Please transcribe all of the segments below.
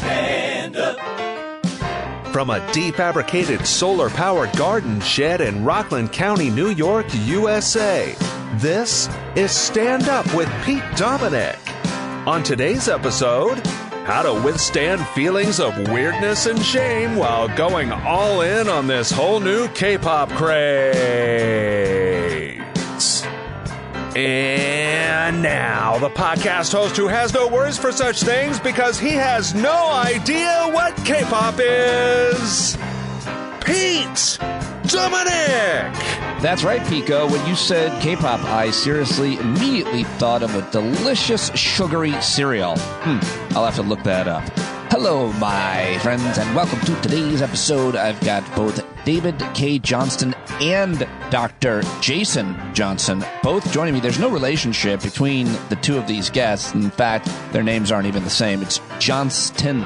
Stand up. From a defabricated solar-powered garden shed in Rockland County, New York, USA, this is Stand Up with Pete Dominick. On today's episode, how to withstand feelings of weirdness and shame while going all in on this whole new K-pop craze. And now, the podcast host who has no words for such things because he has no idea what K-pop is, Pete Dominick! That's right, Pico. When you said K-pop, I seriously immediately thought of a delicious sugary cereal. I'll have to look that up. Hello, my friends, and welcome to today's episode. I've got both David K. Johnston and Dr. Jason Johnston both joining me. There's no relationship between the two of these guests. In fact, their names aren't even the same. It's Johnston.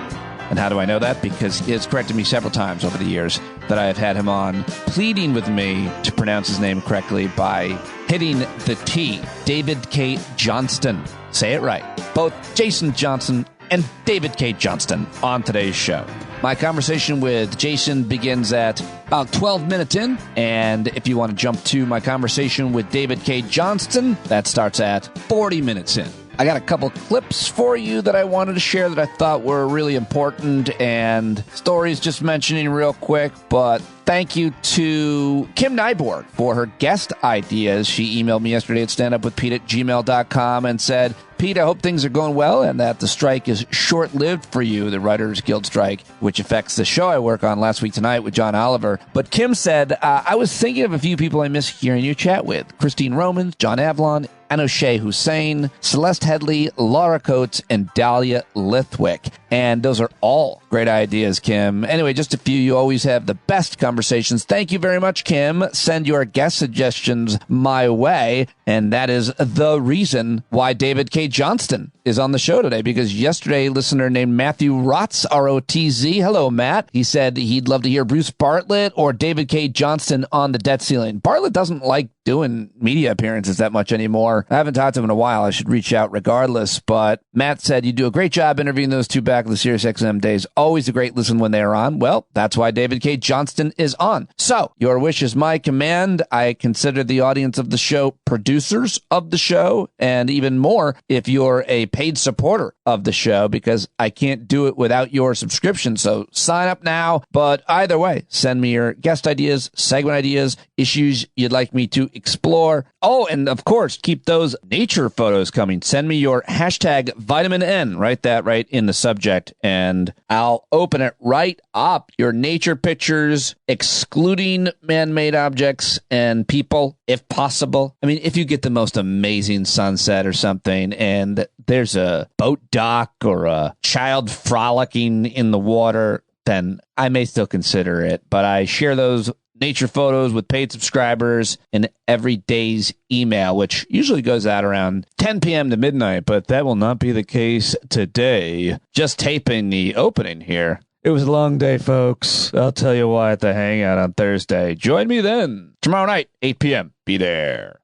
And how do I know that? Because he has corrected me several times over the years that I have had him on, pleading with me to pronounce his name correctly by hitting the T. David K. Johnston. Say it right. Both Jason Johnston and David K. Johnston on today's show. My conversation with Jason begins at about 12 minutes in, and if you want to jump to my conversation with David K. Johnston, that starts at 40 minutes in. I got a couple clips for you that I wanted to share that I thought were really important, and stories just mentioning real quick, but thank you to Kim Nyborg for her guest ideas. She emailed me yesterday at standupwithpete@gmail.com and said, Pete, I hope things are going well and that the strike is short-lived for you, the Writers Guild strike, which affects the show I work on Last Week Tonight with John Oliver. But Kim said, I was thinking of a few people I miss hearing you chat with. Christine Romans, John Avlon, Anoshea Hussein, Celeste Headley, Laura Coates, and Dahlia Lithwick. And those are all great ideas, Kim. Anyway, just a few. You always have the best conversations. Thank you very much, Kim. Send your guest suggestions my way. And that is the reason why David K. Johnston is on the show today, because yesterday, a listener named Matthew Rotz, R-O-T-Z, hello, Matt, he said he'd love to hear Bruce Bartlett or David K. Johnston on the debt ceiling. Bartlett doesn't like doing media appearances that much anymore. I haven't talked to him in a while. I should reach out regardless. But Matt said you do a great job interviewing those two back in the SiriusXM days. Always a great listen when they are on. Well, that's why David K. Johnston is on. So your wish is my command. I consider the audience of the show producers of the show, and even more if you're a paid supporter of the show, because I can't do it without your subscription. So sign up now. But either way, send me your guest ideas, segment ideas, issues you'd like me to explore. Oh, and of course, keep those nature photos coming. Send me your hashtag vitamin N. Write that right in the subject, and I'll open it right up. Your nature pictures, excluding man-made objects and people, if possible. I mean, if you get the most amazing sunset or something, and there's a boat dock or a child frolicking in the water, then I may still consider it. But I share those nature photos with paid subscribers in every day's email, which usually goes out around 10 p.m. to midnight, but that will not be the case today. Just taping the opening here. It was a long day, folks. I'll tell you why at the Hangout on Thursday. Join me then. Tomorrow night, 8 p.m. Be there.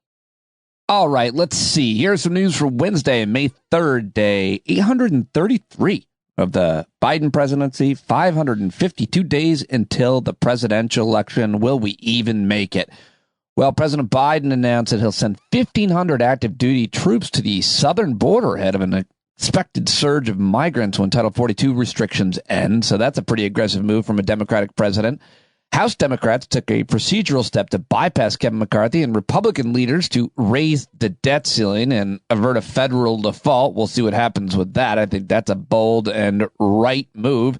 All right, let's see. Here's some news for Wednesday, May 3rd, day 833 of the Biden presidency, 552 days until the presidential election. Will we even make it? Well, President Biden announced that he'll send 1,500 active duty troops to the southern border ahead of an expected surge of migrants when Title 42 restrictions end. So that's a pretty aggressive move from a Democratic president. House Democrats took a procedural step to bypass Kevin McCarthy and Republican leaders to raise the debt ceiling and avert a federal default. We'll see what happens with that. I think that's a bold and right move.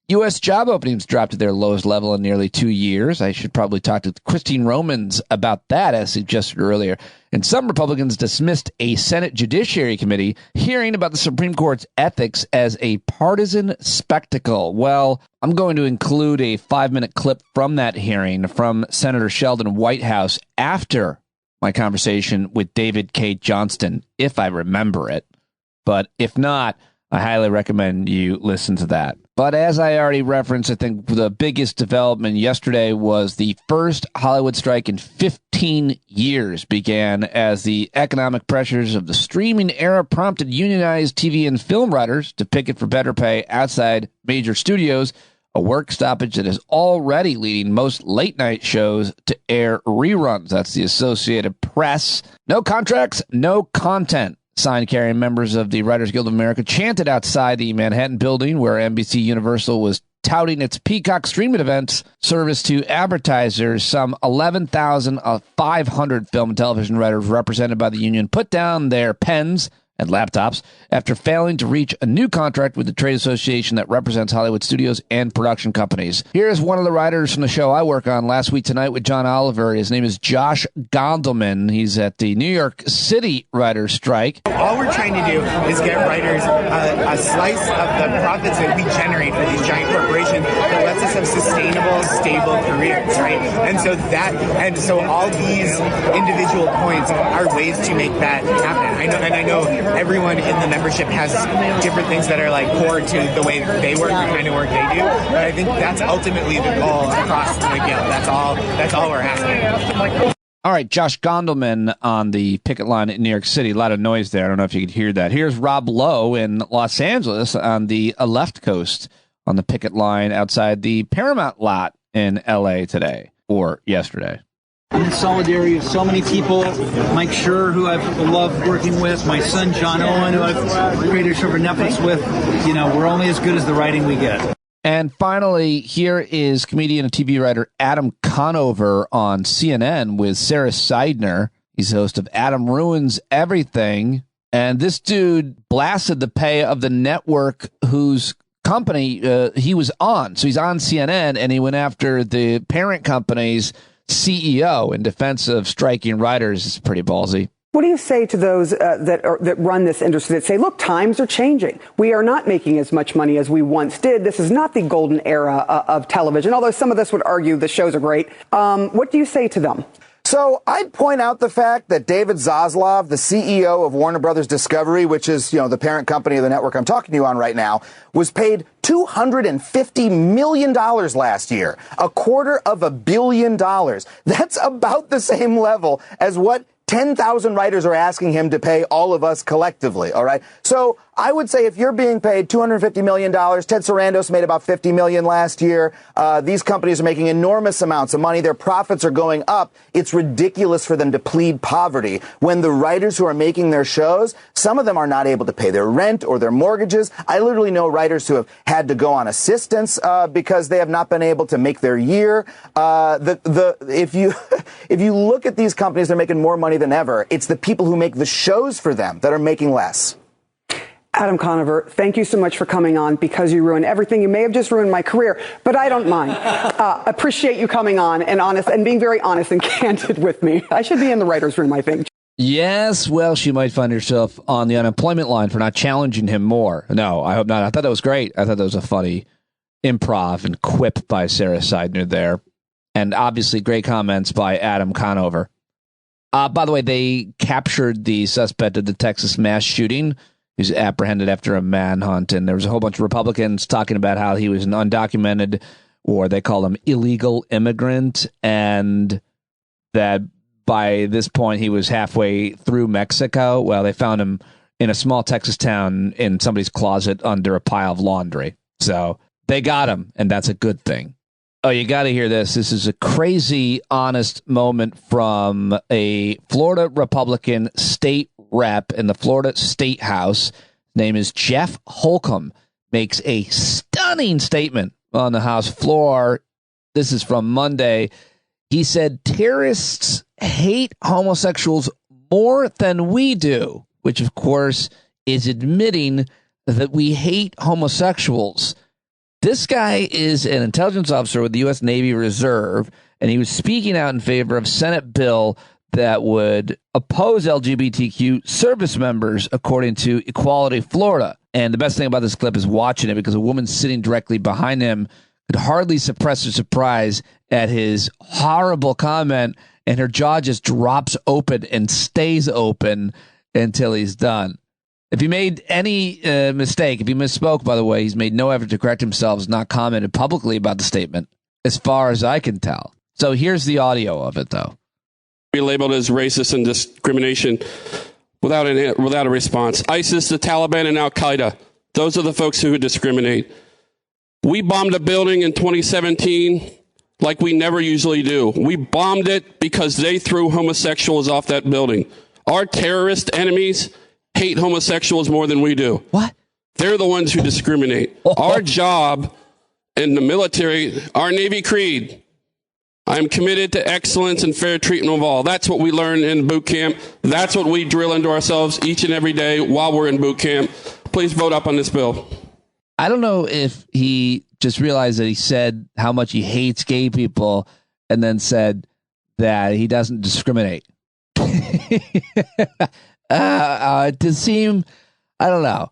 U.S. job openings dropped to their lowest level in nearly 2 years. I should probably talk to Christine Romans about that, as suggested earlier. And some Republicans dismissed a Senate Judiciary Committee hearing about the Supreme Court's ethics as a partisan spectacle. Well, I'm going to include a 5-minute clip from that hearing from Senator Sheldon Whitehouse after my conversation with David K. Johnston, if I remember it. But if not, I highly recommend you listen to that. But as I already referenced, I think the biggest development yesterday was the first Hollywood strike in 15 years began as the economic pressures of the streaming era prompted unionized TV and film writers to picket for better pay outside major studios, a work stoppage that is already leading most late-night shows to air reruns. That's the Associated Press. No contracts, no content. Sign-carrying members of the Writers Guild of America chanted outside the Manhattan building where NBC Universal was touting its Peacock streaming events service to advertisers. Some 11,500 film and television writers represented by the union put down their pens and laptops after failing to reach a new contract with the trade association that represents Hollywood studios and production companies. Here's one of the writers from the show I work on, Last Week Tonight with John Oliver. His name is Josh Gondelman. He's at the New York City writers' strike. All we're trying to do is get writers a slice of the profits that we generate for these giant corporations that lets us have sustainable, stable careers, right? And so all these individual points are ways to make that happen. I know everyone in the membership has different things that are like core to the way they work, the kind of work they do. But I think that's ultimately the goal across the guild. That's all we're asking. All right, Josh Gondelman on the picket line in New York City. A lot of noise there. I don't know if you could hear that. Here's Rob Lowe in Los Angeles on the left coast on the picket line outside the Paramount lot in L.A. today or yesterday. I'm in solidarity with so many people. Mike Schur, who I've loved working with, my son John Owen, who I've created a show for Netflix with. You know, we're only as good as the writing we get. And finally, here is comedian and TV writer Adam Conover on CNN with Sarah Seidner. He's the host of Adam Ruins Everything. And this dude blasted the pay of the network whose company he was on. So he's on CNN, and he went after the parent company's CEO in defense of striking writers. Is pretty ballsy. What do you say to those that run this industry that say, look, times are changing. We are not making as much money as we once did. This is not the golden era of television, although some of us would argue the shows are great. What do you say to them? So I'd point out the fact that David Zaslav, the CEO of Warner Brothers Discovery, which is, the parent company of the network I'm talking to you on right now, was paid $250 million last year, $250 million. That's about the same level as what 10,000 writers are asking him to pay all of us collectively, all right? So I would say if you're being paid $250 million, Ted Sarandos made about $50 million last year. These companies are making enormous amounts of money. Their profits are going up. It's ridiculous for them to plead poverty when the writers who are making their shows, some of them are not able to pay their rent or their mortgages. I literally know writers who have had to go on assistance because they have not been able to make their year. If you look at these companies, they're making more money than ever. It's the people who make the shows for them that are making less. Adam Conover, thank you so much for coming on because you ruined everything. You may have just ruined my career, but I don't mind. Appreciate you coming on and being very honest and candid with me. I should be in the writer's room, I think. Yes, well, she might find herself on the unemployment line for not challenging him more. No, I hope not. I thought that was great. I thought that was a funny improv and quip by Sarah Seidner there. And obviously great comments by Adam Conover. By the way, they captured the suspect of the Texas mass shooting. He was apprehended after a manhunt, and there was a whole bunch of Republicans talking about how he was an undocumented, or they call him illegal immigrant, and that by this point he was halfway through Mexico. Well, they found him in a small Texas town in somebody's closet under a pile of laundry. So they got him, and that's a good thing. Oh, you got to hear this. This is a crazy, honest moment from a Florida Republican state rep in the Florida State House. His name is Jeff Holcomb. Makes a stunning statement on the House floor. This is from Monday. He said, terrorists hate homosexuals more than we do, which, of course, is admitting that we hate homosexuals. This guy is an intelligence officer with the U.S. Navy Reserve, and he was speaking out in favor of Senate bill that would oppose LGBTQ service members, according to Equality Florida. And the best thing about this clip is watching it because a woman sitting directly behind him could hardly suppress her surprise at his horrible comment, and her jaw just drops open and stays open until he's done. If he made any mistake, if he misspoke, by the way, he's made no effort to correct himself, has not commented publicly about the statement, as far as I can tell. So here's the audio of it, though. Be labeled as racist and discrimination without a response. ISIS, the Taliban, and Al-Qaeda, those are the folks who discriminate. We bombed a building in 2017 like we never usually do. We bombed it because they threw homosexuals off that building. Our terrorist enemies hate homosexuals more than we do. What? They're the ones who discriminate. Our job in the military, our Navy creed, I am committed to excellence and fair treatment of all. That's what we learn in boot camp. That's what we drill into ourselves each and every day while we're in boot camp. Please vote up on this bill. I don't know if he just realized that he said how much he hates gay people and then said that he doesn't discriminate. To seem, I don't know.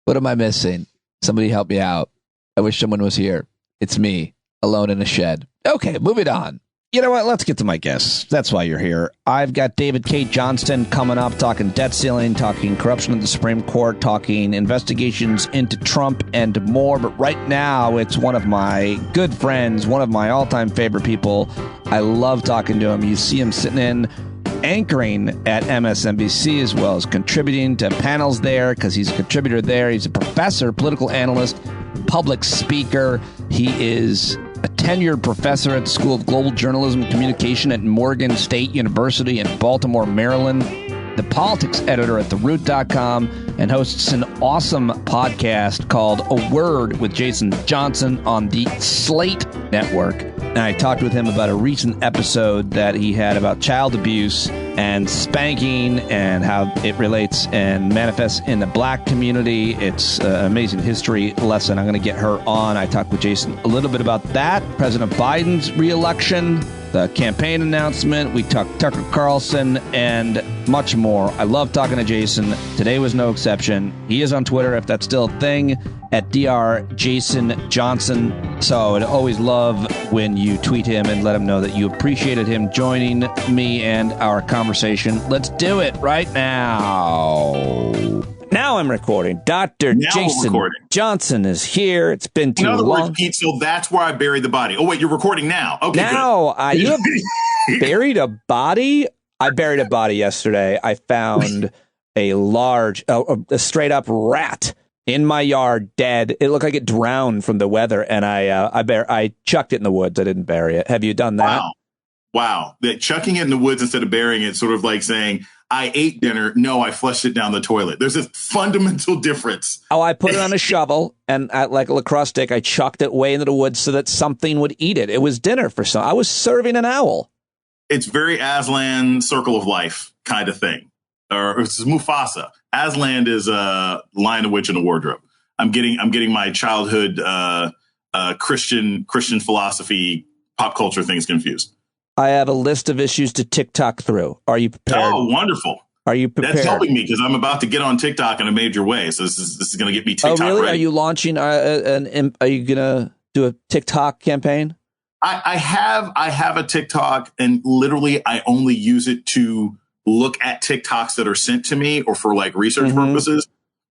What am I missing? Somebody help me out. I wish someone was here. It's me, alone in a shed. Okay, moving on. You know what? Let's get to my guests. That's why you're here. I've got David K. Johnston coming up, talking debt ceiling, talking corruption of the Supreme Court, talking investigations into Trump and more. But right now, it's one of my good friends, one of my all-time favorite people. I love talking to him. You see him sitting in anchoring at MSNBC as well as contributing to panels there because he's a contributor there. He's a professor, political analyst, public speaker. He is a tenured professor at the School of Global Journalism and Communication at Morgan State University in Baltimore, Maryland, the politics editor at TheRoot.com, and hosts an awesome podcast called A Word with Jason Johnson on the Slate Network. And I talked with him about a recent episode that he had about child abuse and spanking and how it relates and manifests in the black community. It's an amazing history lesson. I'm going to get her on. I talked with Jason a little bit about that. President Biden's reelection, the campaign announcement. We talked Tucker Carlson and much more. I love talking to Jason. Today was no exception. He is on Twitter, if that's still a thing, at Dr. Jason Johnson. So I'd always love when you tweet him and let him know that you appreciated him joining me and our conversation. Let's do it right now. Now I'm recording. Dr. Jason Johnson is here. It's been too long. In other words, Pete, so that's where I buried the body. Oh, wait, you're recording now. Okay, now, you have buried a body? I buried a body yesterday. I found a large, a straight-up rat in my yard, dead. It looked like it drowned from the weather, and I chucked it in the woods. I didn't bury it. Have you done that? Wow. That chucking it in the woods instead of burying it, sort of like saying, I ate dinner. No, I flushed it down the toilet. There's a fundamental difference. Oh, I put it on a shovel, and like a lacrosse stick, I chucked it way into the woods so that something would eat it. It was dinner for some. I was serving an owl. It's very Aslan Circle of Life kind of thing. Or it's Mufasa. Aslan is Lion, the Witch, and the Wardrobe. I'm getting my childhood Christian philosophy, pop culture things confused. I have a list of issues to TikTok through. Are you prepared? Oh, wonderful. Are you prepared? That's helping me because I'm about to get on TikTok in a major way. So this is going to get me TikTok ready. Ready. Are you launching are you going to do a TikTok campaign? I have a TikTok, and literally I only use it to look at TikToks that are sent to me or for like research purposes.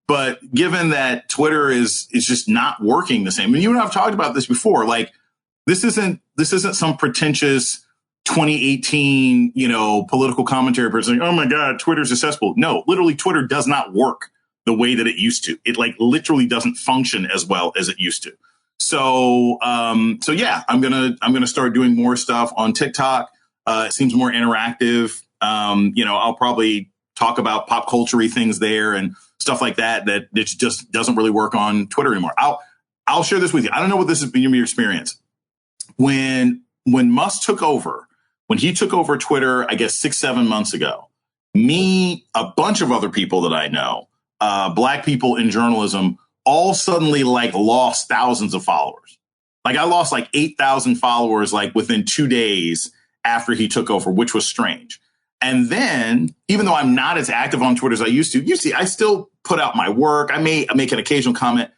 But given that Twitter is just not working the same, I mean, you and I have talked about this before. Like this isn't some pretentious 2018, political commentary person. Oh my God, Twitter's successful. No, literally Twitter does not work the way that it used to. It like literally doesn't function as well as it used to. So yeah, I'm gonna start doing more stuff on TikTok. It seems more interactive. I'll probably talk about pop culture-y things there and stuff like that it just doesn't really work on Twitter anymore. I'll share this with you. I don't know what this has been your experience. When Musk took over, when he took over Twitter, I guess 6-7 months ago, me, a bunch of other people that I know, black people in journalism, all suddenly like lost thousands of followers. Like I lost like 8,000 followers like within 2 days after he took over, which was strange. And then, even though I'm not as active on Twitter as I used to, you see, I still put out my work. I make an occasional comment.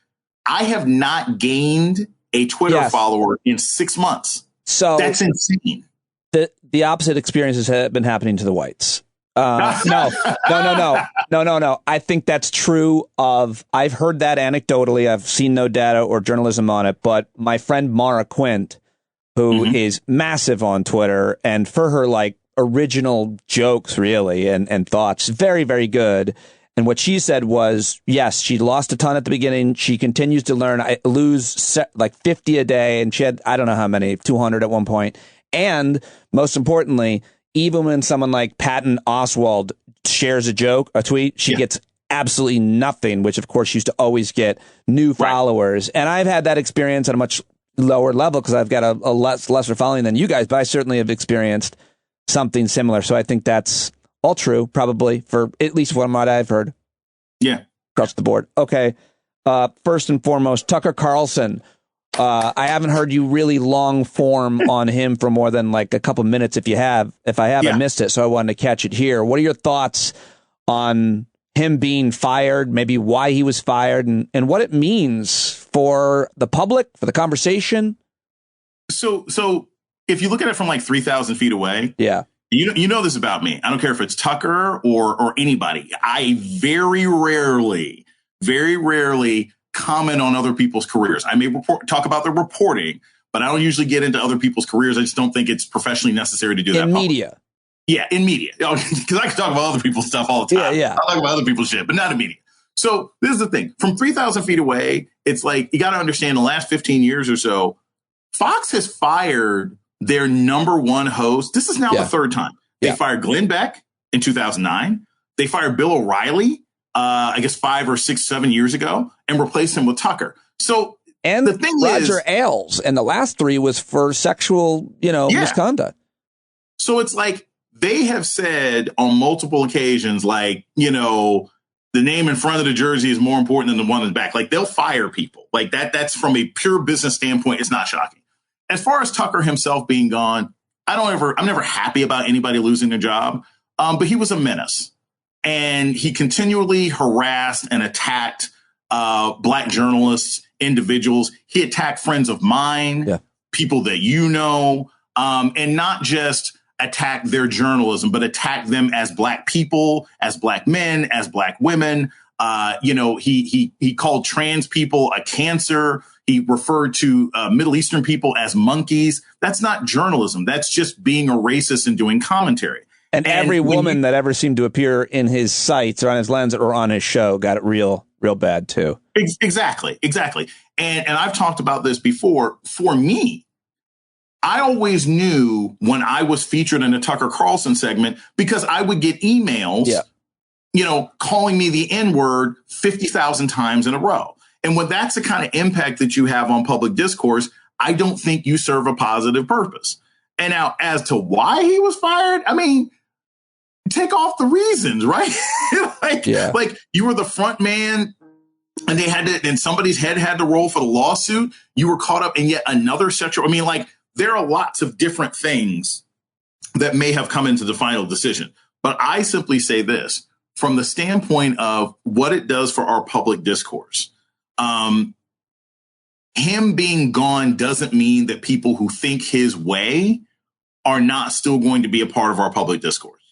I have not gained a Twitter follower in 6 months. So that's insane. The opposite experiences have been happening to the whites. No. I think that's true I've heard that anecdotally. I've seen no data or journalism on it, but my friend Mara Quint, who is massive on Twitter, and for her like original jokes really and thoughts, very, very good. And what she said was, yes, she lost a ton at the beginning. She continues to learn. I lose like 50 a day. And she had, I don't know how many, 200 at one point. And most importantly, even when someone like Patton Oswalt shares a tweet, she gets absolutely nothing, which of course she used to always get new followers. And I've had that experience at a much lower level because I've got a lesser following than you guys, but I certainly have experienced something similar. So I think that's all true, probably, for at least from what I've heard. Yeah. Across the board. Okay. First and foremost, Tucker Carlson. I haven't heard you really long form on him for more than like a couple minutes. If I have, I missed it. So I wanted to catch it here. What are your thoughts on him being fired, maybe why he was fired, and what it means for the public, for the conversation? So if you look at it from like 3,000 feet away, you know this about me. I don't care if it's Tucker or anybody. I very rarely comment on other people's careers. I may talk about the reporting, but I don't usually get into other people's careers. I just don't think it's professionally necessary to do that. In media. Yeah, in media. Because I can talk about other people's stuff all the time. Yeah. I'll talk about other people's shit, but not in media. So this is the thing. From 3,000 feet away, it's like you got to understand the last 15 years or so, Fox has fired their number one host. This is now the third time. They fired Glenn Beck in 2009. They fired Bill O'Reilly, I guess 5 or 6, 7 years ago, and replaced him with Tucker. So and the thing Roger Ailes, and the last 3 was for sexual, misconduct. So it's like they have said on multiple occasions, like, the name in front of the jersey is more important than the one in the back. Like they'll fire people like that. That's from a pure business standpoint. It's not shocking. As far as Tucker himself being gone, I'm never happy about anybody losing their job. But he was a menace, and he continually harassed and attacked Black journalists, individuals. He attacked friends of mine, people that and not just attack their journalism, but attack them as Black people, as Black men, as Black women. He called trans people a cancer. He referred to Middle Eastern people as monkeys. That's not journalism. That's just being a racist and doing commentary. And every woman that ever seemed to appear in his sites or on his lens or on his show got it real bad, too. Exactly. And I've talked about this before. For me, I always knew when I was featured in a Tucker Carlson segment because I would get emails, calling me the N-word 50,000 times in a row. And when that's the kind of impact that you have on public discourse, I don't think you serve a positive purpose. And now as to why he was fired, I mean, take off the reasons, right? Like you were the front man and and somebody's head had to roll for the lawsuit. You were caught up in yet another sexual. I mean, like there are lots of different things that may have come into the final decision. But I simply say this from the standpoint of what it does for our public discourse. Him being gone doesn't mean that people who think his way are not still going to be a part of our public discourse.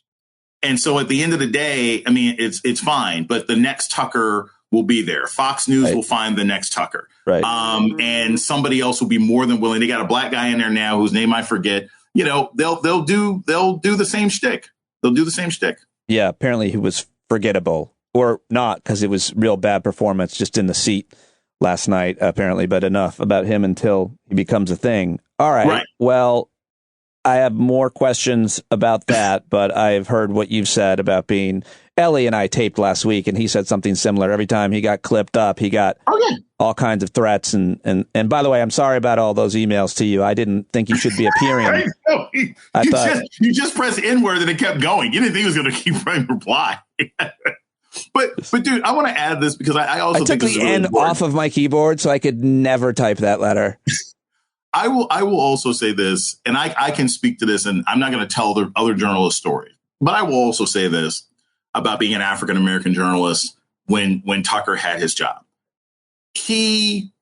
And so at the end of the day, I mean, it's fine, but the next Tucker will be there. Fox News will find the next Tucker. Right. And somebody else will be more than willing. They got a Black guy in there now whose name I forget. They'll do the same shtick. They'll do the same shtick. Yeah. Apparently he was forgettable or not because it was real bad performance just in the seat last night, apparently, but enough about him until he becomes a thing. All right. Well, I have more questions about that, but I've heard what you've said about being Ellie and I taped last week, and he said something similar. Every time he got clipped up, he got all kinds of threats. And by the way, I'm sorry about all those emails to you. I didn't think you should be appearing. You just pressed N-word and it kept going. You didn't think it was going to keep running reply. But dude, I want to add this because I also took the N off of my keyboard so I could never type that letter. I will also say this, and I can speak to this, and I'm not going to tell the other journalists' stories, but I will also say this about being an African-American journalist when Tucker had his job. He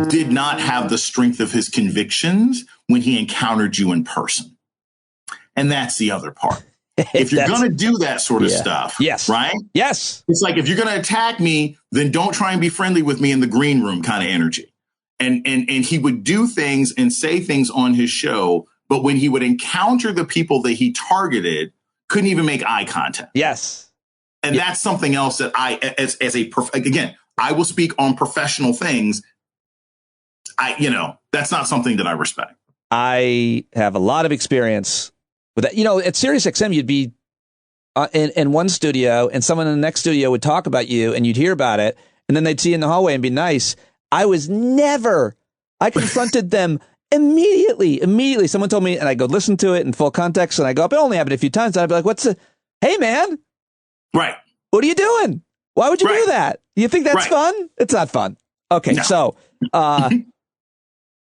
did not have the strength of his convictions when he encountered you in person. And that's the other part. If you're going to do that sort of stuff, yes, right? Yes. It's like, if you're going to attack me, then don't try and be friendly with me in the green room kind of energy. And he would do things and say things on his show, but when he would encounter the people that he targeted, couldn't even make eye contact. Yes. And that's something else that again, I will speak on professional things. That's not something that I respect. I have a lot of experience with that. At SiriusXM, you'd be in one studio and someone in the next studio would talk about you and you'd hear about it. And then they'd see you in the hallway and be nice. I confronted them immediately. Someone told me, and I go listen to it in full context. And I go up, it only happened a few times. And I'd be like, hey man. Right. What are you doing? Why would you do that? You think that's fun? It's not fun. Okay. No. So,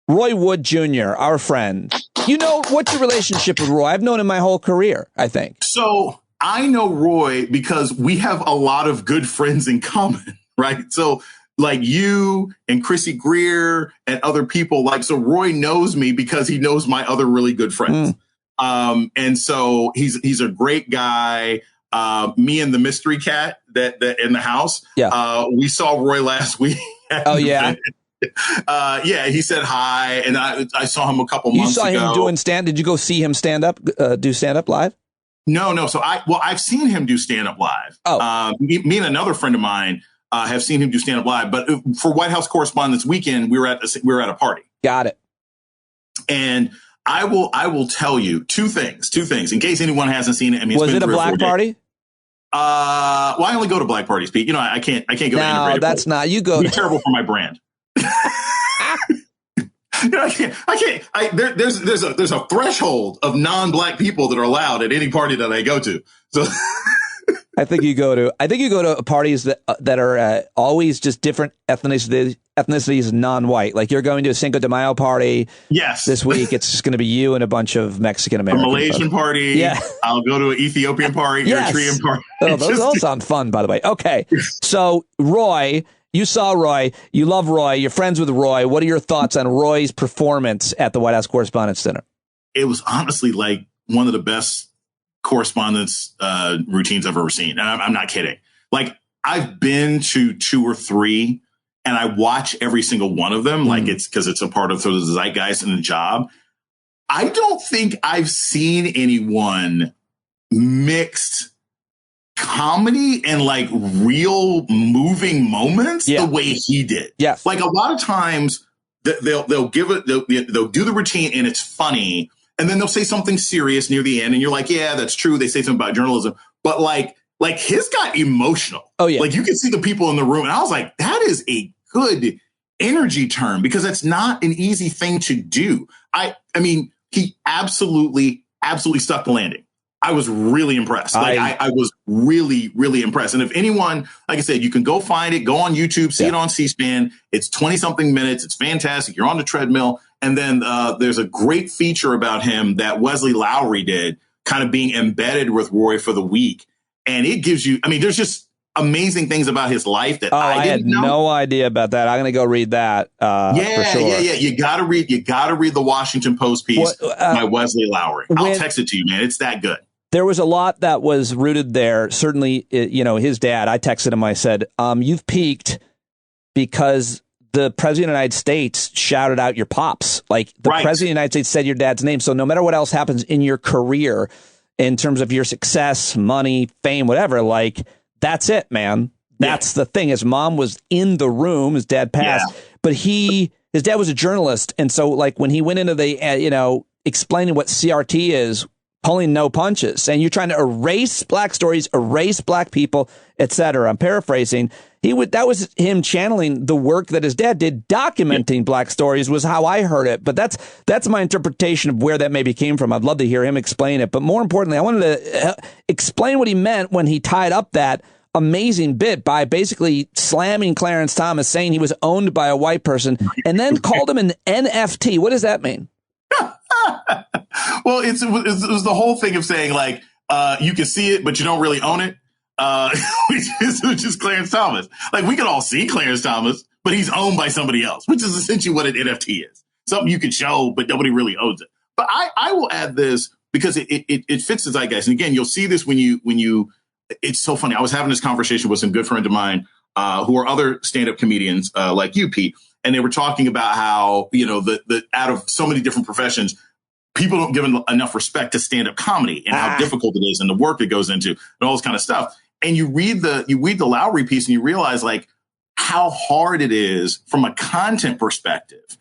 Roy Wood Jr., our friend, what's your relationship with Roy? I've known him my whole career, I think. So I know Roy because we have a lot of good friends in common, right? So like you and Chrissy Greer and other people, so Roy knows me because he knows my other really good friends. And so he's a great guy. Me and the mystery cat that in the house. Yeah. We saw Roy last week. Oh yeah. He said hi, and I saw him a couple months ago. You saw him doing Did you go see him do stand up live? No. So I've seen him do stand up live. Oh. Me and another friend of mine have seen him do stand up live. But for White House Correspondents Weekend, we were at a party. Got it. And I will tell you two things in case anyone hasn't seen it. I mean, was it a black party? Well, I only go to black parties, Pete. I can't go to integrated. No, that's not. You go. It's terrible for my brand. I can't. There's a threshold of non-black people that are allowed at any party that I go to. So I think you go to parties that are always just different ethnicities, non-white. Like you're going to a Cinco de Mayo party. Yes. This week it's just going to be you and a bunch of Mexican Americans. A Malaysian party. Yeah. I'll go to an Ethiopian party. Yes. Eritrean party. Oh, those all sound fun, by the way. Okay. So Roy. You saw Roy. You love Roy. You're friends with Roy. What are your thoughts on Roy's performance at the White House Correspondents' Dinner? It was honestly like one of the best correspondence routines I've ever seen. And I'm not kidding. Like, I've been to 2 or 3 and I watch every single one of them. Like, it's because it's a part of sort of the zeitgeist and the job. I don't think I've seen anyone mixed comedy and like real moving moments the way he did. Yes. Like a lot of times they'll do the routine and it's funny. And then they'll say something serious near the end. And you're like, yeah, that's true. They say something about journalism, but like his got emotional. Oh yeah. Like you can see the people in the room. And I was like, that is a good energy term because it's not an easy thing to do. I mean, he absolutely stuck the landing. I was really impressed. I was really, really impressed. And if anyone, like I said, you can go find it, go on YouTube, see it on C-SPAN. It's 20-something minutes. It's fantastic. You're on the treadmill. And then there's a great feature about him that Wesley Lowery did, kind of being embedded with Roy for the week. And it gives you, there's just amazing things about his life that I didn't know. No idea about that. I'm going to go read that. For sure. Yeah. You got to read the Washington Post piece by Wesley Lowery. I'll text it to you, man. It's that good. There was a lot that was rooted there. Certainly, his dad, I texted him. I said, you've peaked because the president of the United States shouted out your pops. Like the president of the United States said your dad's name. So no matter what else happens in your career, in terms of your success, money, fame, whatever, like that's it, man. That's the thing. His mom was in the room. His dad passed, but his dad was a journalist. And so like when he went into the, explaining what CRT is, pulling no punches, and you're trying to erase black stories, erase black people, etc. I'm paraphrasing. That was him channeling the work that his dad did, documenting black stories, was how I heard it. But that's my interpretation of where that maybe came from. I'd love to hear him explain it. But more importantly, I wanted to explain what he meant when he tied up that amazing bit by basically slamming Clarence Thomas, saying he was owned by a white person, and then called him an NFT. What does that mean? Well, it was the whole thing of saying like you can see it, but you don't really own it, which is Clarence Thomas. Like we can all see Clarence Thomas, but he's owned by somebody else, which is essentially what an NFT is. Something you can show, but nobody really owns it. But I will add this because it fits the zeitgeist. And again, you'll see this when you, it's so funny. I was having this conversation with some good friends of mine who are other stand-up comedians like you, Pete, and they were talking about how, the out of so many different professions, people don't give enough respect to stand-up comedy and how difficult it is and the work it goes into and all this kind of stuff. And you read the Lowry piece and you realize like how hard it is from a content perspective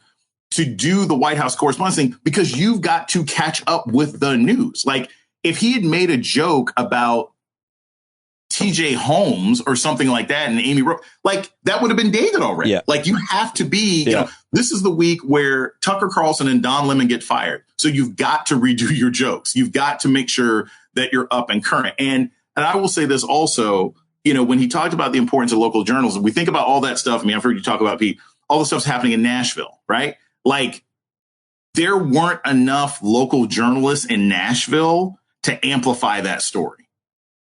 to do the White House Correspondents' thing, because you've got to catch up with the news. Like if he had made a joke about TJ Holmes or something like that and Amy Rowe, like that would have been dated already. Yeah. Like you have to be, this is the week where Tucker Carlson and Don Lemon get fired. So you've got to redo your jokes. You've got to make sure that you're up and current. And I will say this also, when he talked about the importance of local journalism, we think about all that stuff. I mean, I've heard you talk about, Pete, all the stuff's happening in Nashville, right? Like there weren't enough local journalists in Nashville to amplify that story,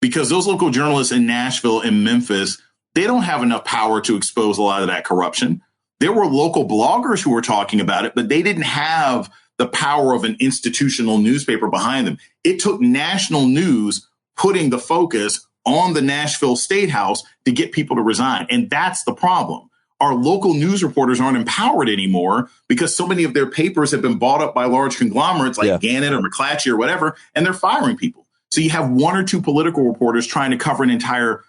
because those local journalists in Nashville and Memphis, they don't have enough power to expose a lot of that corruption. There were local bloggers who were talking about it, but they didn't have the power of an institutional newspaper behind them. It took national news putting the focus on the Nashville State House to get people to resign. And that's the problem. Our local news reporters aren't empowered anymore because so many of their papers have been bought up by large conglomerates like Gannett or McClatchy or whatever, and they're firing people. So you have one or two political reporters trying to cover an entire,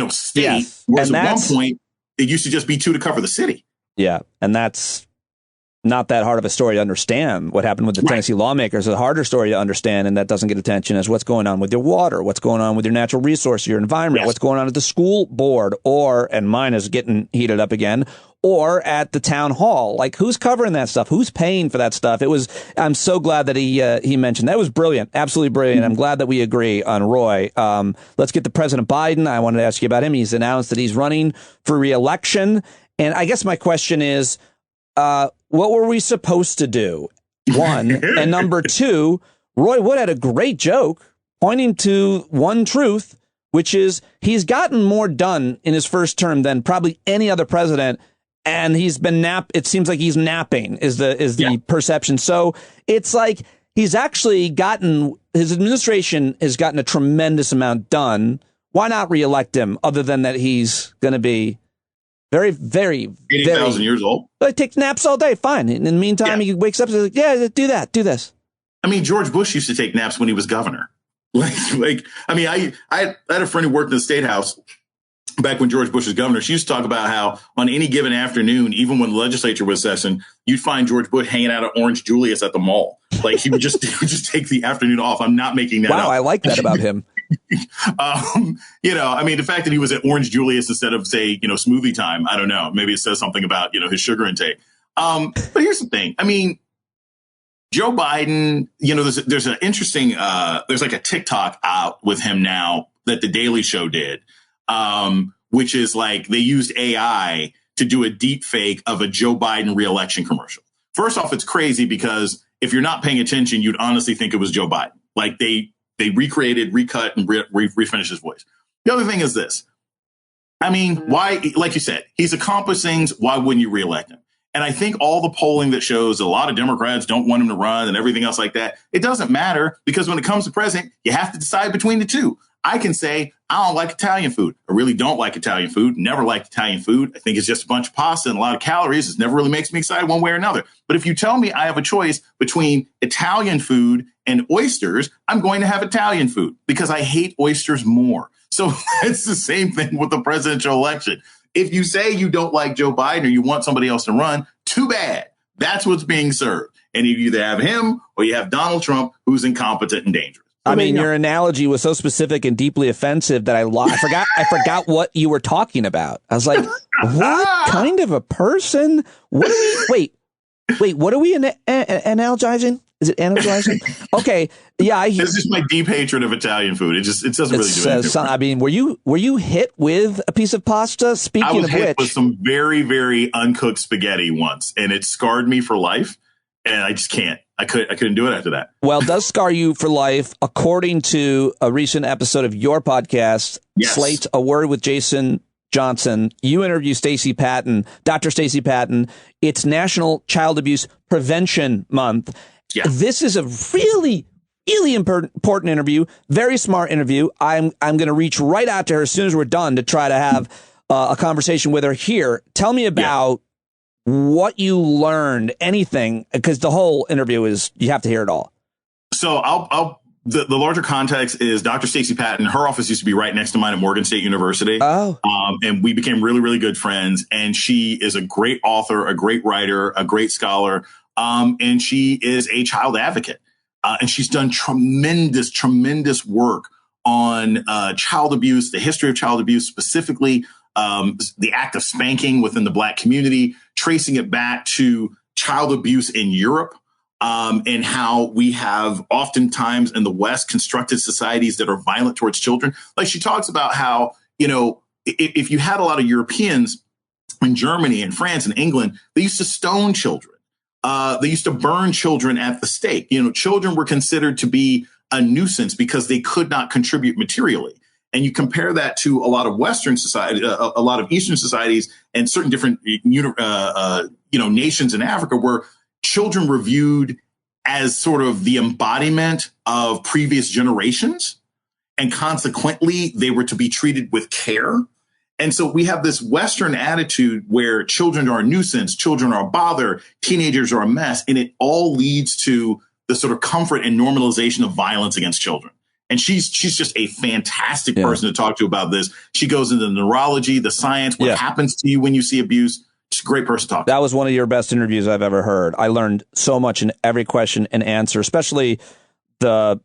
state, whereas at one point it used to just be two to cover the city. Yeah, and that's not that hard of a story to understand. What happened with the Tennessee lawmakers is a harder story to understand, and that doesn't get attention, is what's going on with your water, what's going on with your natural resource, your environment, what's going on at the school board, or, and mine is getting heated up again, or at the town hall. Like, who's covering that stuff? Who's paying for that stuff? I'm so glad that he mentioned that. Was brilliant. Absolutely brilliant. I'm glad that we agree on Roy. Let's get to President Biden. I wanted to ask you about him. He's announced that he's running for re-election. And I guess my question is, what were we supposed to do? One. And number two, Roy Wood had a great joke pointing to one truth, which is he's gotten more done in his first term than probably any other president. And he's been it seems like he's napping is the perception. So it's like he's actually his administration has gotten a tremendous amount done. Why not reelect him, other than that he's going to be very, very, 80,000 years old. He takes naps all day. Fine. In the meantime, he wakes up and says, do that. Do this. I mean, George Bush used to take naps when he was governor. I had a friend who worked in the State House back when George Bush was governor. She used to talk about how on any given afternoon, even when the legislature was session, you'd find George Bush hanging out at Orange Julius at the mall. Like he would just take the afternoon off. I'm not making that up. Wow, I like that about him. The fact that he was at Orange Julius instead of, say, Smoothie Time, I don't know. Maybe it says something about, his sugar intake. But here's the thing. I mean, Joe Biden, there's an interesting, there's like a TikTok out with him now that The Daily Show did, which is like they used AI to do a deep fake of a Joe Biden reelection commercial. First off, it's crazy because if you're not paying attention, you'd honestly think it was Joe Biden. Like they recreated, recut, and refinished his voice. The other thing is this. I mean, why, like you said, he's accomplished things. Why wouldn't you reelect him? And I think all the polling that shows a lot of Democrats don't want him to run and everything else like that, it doesn't matter, because when it comes to president, you have to decide between the two. I can say, I don't like Italian food. I really don't like Italian food. Never liked Italian food. I think it's just a bunch of pasta and a lot of calories. It never really makes me excited one way or another. But if you tell me I have a choice between Italian food and oysters, I'm going to have Italian food because I hate oysters more. So it's the same thing with the presidential election. If you say you don't like Joe Biden or you want somebody else to run, too bad. That's what's being served. And you either have him or you have Donald Trump, who's incompetent and dangerous. I mean, your analogy was so specific and deeply offensive that I forgot what you were talking about. I was like, what kind of a person? What are we? Wait, what are we analogizing? Is it analogizing? Okay, yeah. This is my deep hatred of Italian food. It doesn't really do anything. I mean, were you hit with a piece of pasta? Speaking of which, I was hit with some very, very uncooked spaghetti once, and it scarred me for life. And I just can't. I couldn't do it after that. Well, it does scar you for life, according to a recent episode of your podcast, Slate, A Word with Jason Johnson. You interview Stacey Patton, Dr. Stacey Patton. It's National Child Abuse Prevention Month. Yeah. This is a really, really important interview, very smart interview. I'm going to reach right out to her as soon as we're done to try to have a conversation with her here. Tell me about what you learned, anything, because the whole interview is, you have to hear it all. So the larger context is Dr. Stacey Patton. Her office used to be right next to mine at Morgan State University. Oh. And we became really, really good friends. And she is a great author, a great writer, a great scholar. And she is a child advocate. And she's done tremendous work on child abuse, the history of child abuse, specifically the act of spanking within the Black community, tracing it back to child abuse in Europe, and how we have oftentimes in the West constructed societies that are violent towards children. Like, she talks about how, if you had a lot of Europeans in Germany and France and England, they used to stone children. They used to burn children at the stake. Children were considered to be a nuisance because they could not contribute materially. And you compare that to a lot of Western society, a lot of Eastern societies, and certain different, nations in Africa, where children were viewed as sort of the embodiment of previous generations. And consequently, they were to be treated with care. And so we have this Western attitude where children are a nuisance, children are a bother, teenagers are a mess, and it all leads to the sort of comfort and normalization of violence against children. And she's just a fantastic person to talk to about this. She goes into the neurology, the science, what happens to you when you see abuse. She's a great person to talk to. That was one of your best interviews I've ever heard. I learned so much in every question and answer, especially the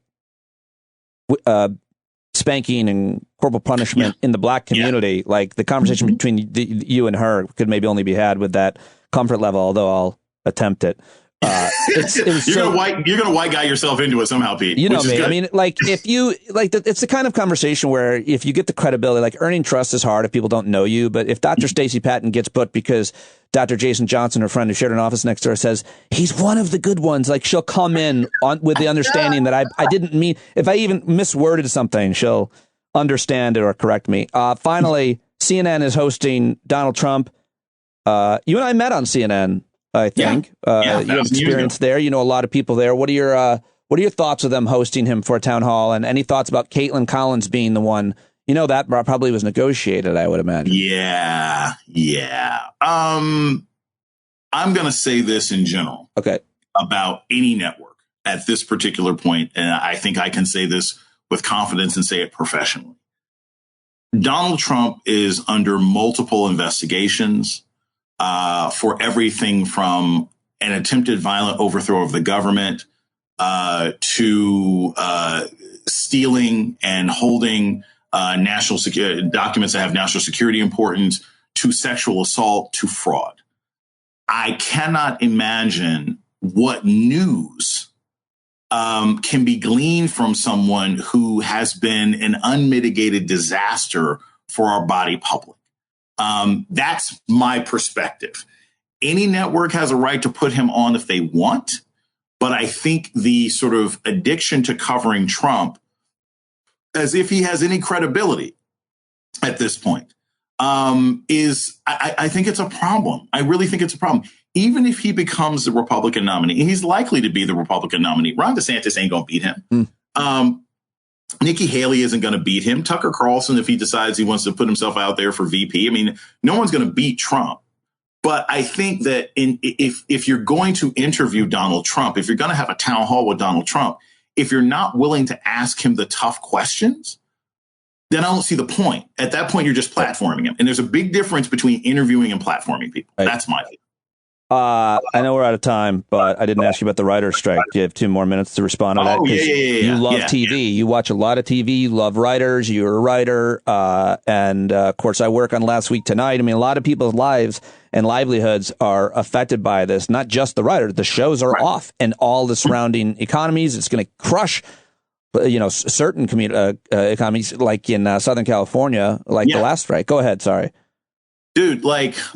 spanking and corporal punishment in the Black community. Like, the conversation between you and her could maybe only be had with that comfort level, although I'll attempt it. You're gonna white guy yourself into it somehow, Pete. You know me. Good. I mean, like, if you like, it's the kind of conversation where if you get the credibility, like, earning trust is hard if people don't know you. But if Dr. Stacey Patton gets put because Dr. Jason Johnston, her friend who shared an office next to her, says he's one of the good ones, like, she'll come in with the understanding that I didn't mean, if I even misworded something, she'll understand it or correct me. Finally, CNN is hosting Donald Trump. You and I met on CNN. I think you have experience there. You know a lot of people there. What are your thoughts of them hosting him for a town hall? And any thoughts about Caitlin Collins being the one? That probably was negotiated, I would imagine. Yeah. I'm going to say this in general. Okay. About any network at this particular point, and I think I can say this with confidence and say it professionally. Donald Trump is under multiple investigations. For everything from an attempted violent overthrow of the government to stealing and holding national security documents that have national security importance, to sexual assault, to fraud. I cannot imagine what news can be gleaned from someone who has been an unmitigated disaster for our body public. That's my perspective. Any network has a right to put him on if they want. But I think the sort of addiction to covering Trump, as if he has any credibility at this point, I think it's a problem. I really think it's a problem. Even if he becomes the Republican nominee, and he's likely to be the Republican nominee, Ron DeSantis ain't going to beat him. Nikki Haley isn't going to beat him. Tucker Carlson, if he decides he wants to put himself out there for VP, I mean, no one's going to beat Trump. But I think that if you're going to interview Donald Trump, if you're going to have a town hall with Donald Trump, if you're not willing to ask him the tough questions, then I don't see the point. At that point, you're just platforming him. And there's a big difference between interviewing and platforming people. Right. That's my view. I know we're out of time, but I didn't ask you about the writer's strike. Do you have 2 more minutes to respond to that? You love TV. You watch a lot of TV. You love writers. You're a writer. And of course, I work on Last Week Tonight. I mean, a lot of people's lives and livelihoods are affected by this, not just the writer. The shows are off and all the surrounding economies. It's going to crush, certain economies, like in Southern California, like the last strike. Go ahead. Sorry. Dude,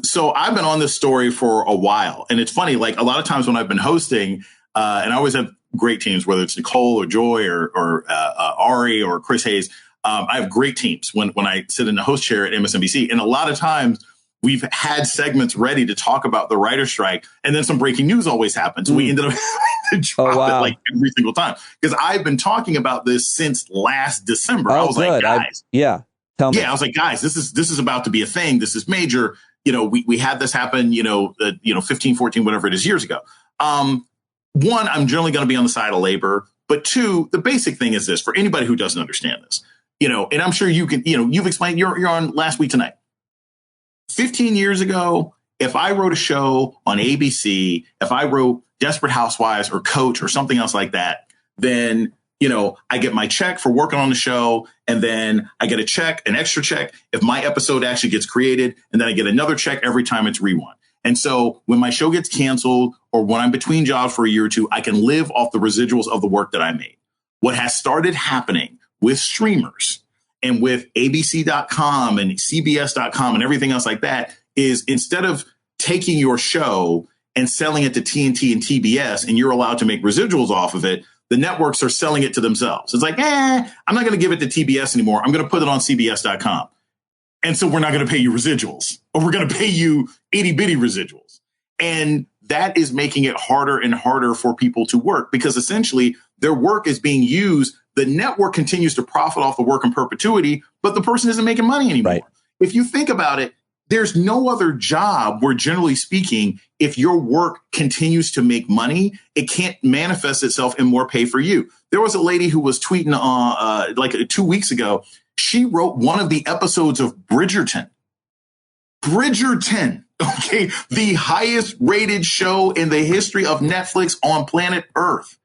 so I've been on this story for a while, and it's funny, like, a lot of times when I've been hosting, and I always have great teams, whether it's Nicole or Joy or Ari or Chris Hayes, I have great teams when I sit in the host chair at MSNBC. And a lot of times we've had segments ready to talk about the writer's strike, and then some breaking news always happens. We ended up having to drop it like every single time, because I've been talking about this since last December. I was like, guys, tell me. I was like, guys, this is about to be a thing. This is major. You know, we had this happen, 15, 14, whatever it is, years ago. One, I'm generally going to be on the side of labor. But two, the basic thing is this, for anybody who doesn't understand this, and I'm sure you can, you've explained, you're on Last Week Tonight. 15 years ago, if I wrote a show on ABC, if I wrote Desperate Housewives or Coach or something else like that, then, I get my check for working on the show, and then I get an extra check if my episode actually gets created, and then I get another check every time it's rerun. And so when my show gets canceled or when I'm between jobs for a year or two, I can live off the residuals of the work that I made. What has started happening with streamers and with ABC.com and CBS.com and everything else like that is, instead of taking your show and selling it to TNT and TBS and you're allowed to make residuals off of it, the networks are selling it to themselves. It's like, I'm not going to give it to TBS anymore. I'm going to put it on CBS.com. And so we're not going to pay you residuals, or we're going to pay you itty bitty residuals. And that is making it harder and harder for people to work, because essentially their work is being used. The network continues to profit off the work in perpetuity, but the person isn't making money anymore. Right. If you think about it, there's no other job where, generally speaking, if your work continues to make money, it can't manifest itself in more pay for you. There was a lady who was tweeting like 2 weeks ago. She wrote one of the episodes of Bridgerton. Okay, the highest rated show in the history of Netflix on planet Earth.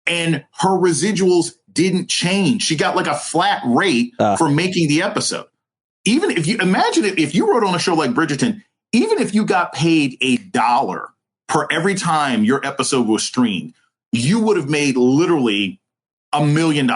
And her residuals didn't change. She got like a flat rate for making the episode. Even if you imagine it, if you wrote on a show like Bridgerton, even if you got paid $1 per every time your episode was streamed, you would have made literally $1 million.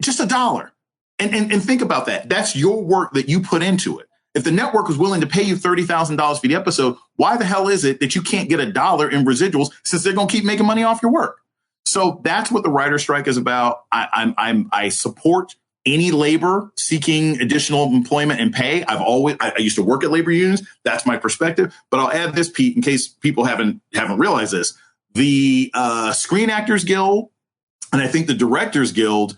Just $1. And think about that. That's your work that you put into it. If the network was willing to pay you $30,000 for the episode, why the hell is it that you can't get $1 in residuals, since they're going to keep making money off your work? So that's what the writer's strike is about. I support any labor seeking additional employment and pay. I used to work at labor unions. That's my perspective. But I'll add this, Pete, in case people haven't realized this. The Screen Actors Guild and I think the Directors Guild,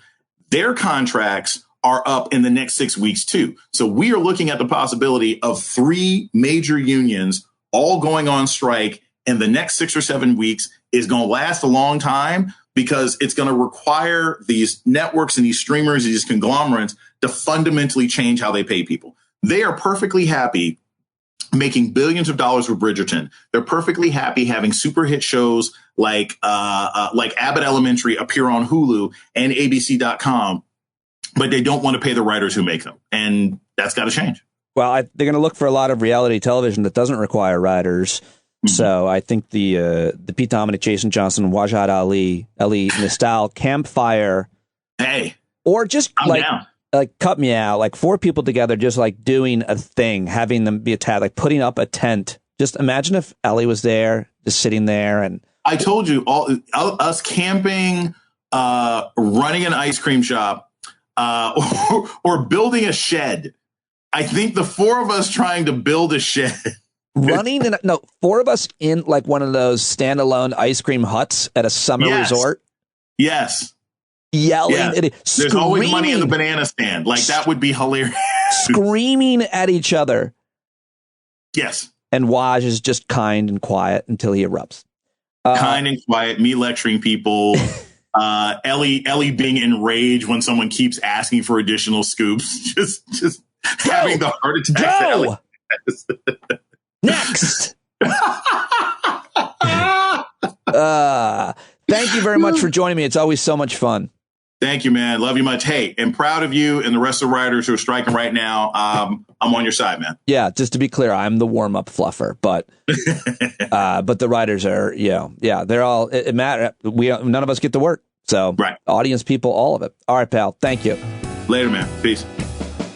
their contracts are up in the next 6 weeks, too. So we are looking at the possibility of 3 major unions all going on strike in the next 6 or 7 weeks. Is going to last a long time, because it's going to require these networks and these streamers, these conglomerates, to fundamentally change how they pay people. They are perfectly happy making billions of dollars with Bridgerton. They're perfectly happy having super hit shows like Abbott Elementary appear on Hulu and ABC.com, but they don't want to pay the writers who make them. And that's got to change. Well, they're going to look for a lot of reality television that doesn't require writers. So I think the Pete Dominick, Jason Johnston, Wajid Ali, Elie Mystal campfire, or just like cut me out, like 4 people together, just like doing a thing, having them be attacked, like putting up a tent. Just imagine if Ellie was there, just sitting there, and I told you, us camping, running an ice cream shop, or building a shed. I think the 4 of us trying to build a shed. Running in 4 of us in like one of those standalone ice cream huts at a summer resort. Yes. Yelling. There's always money in the banana stand. Like, that would be hilarious. Screaming at each other. Yes. And Waj is just kind and quiet until he erupts. Kind and quiet. Me lecturing people. Ellie being enraged when someone keeps asking for additional scoops. Just having the heart attack. Go! Next. Thank you very much for joining me. It's always so much fun. Thank you, man. Love you much. Hey, and proud of you and the rest of the writers who are striking right now. I'm on your side, man. Yeah, just to be clear, I'm the warm-up fluffer, but the writers are, they're all, it matters. None of us get to work. So audience people, all of it. All right, pal. Thank you. Later, man. Peace.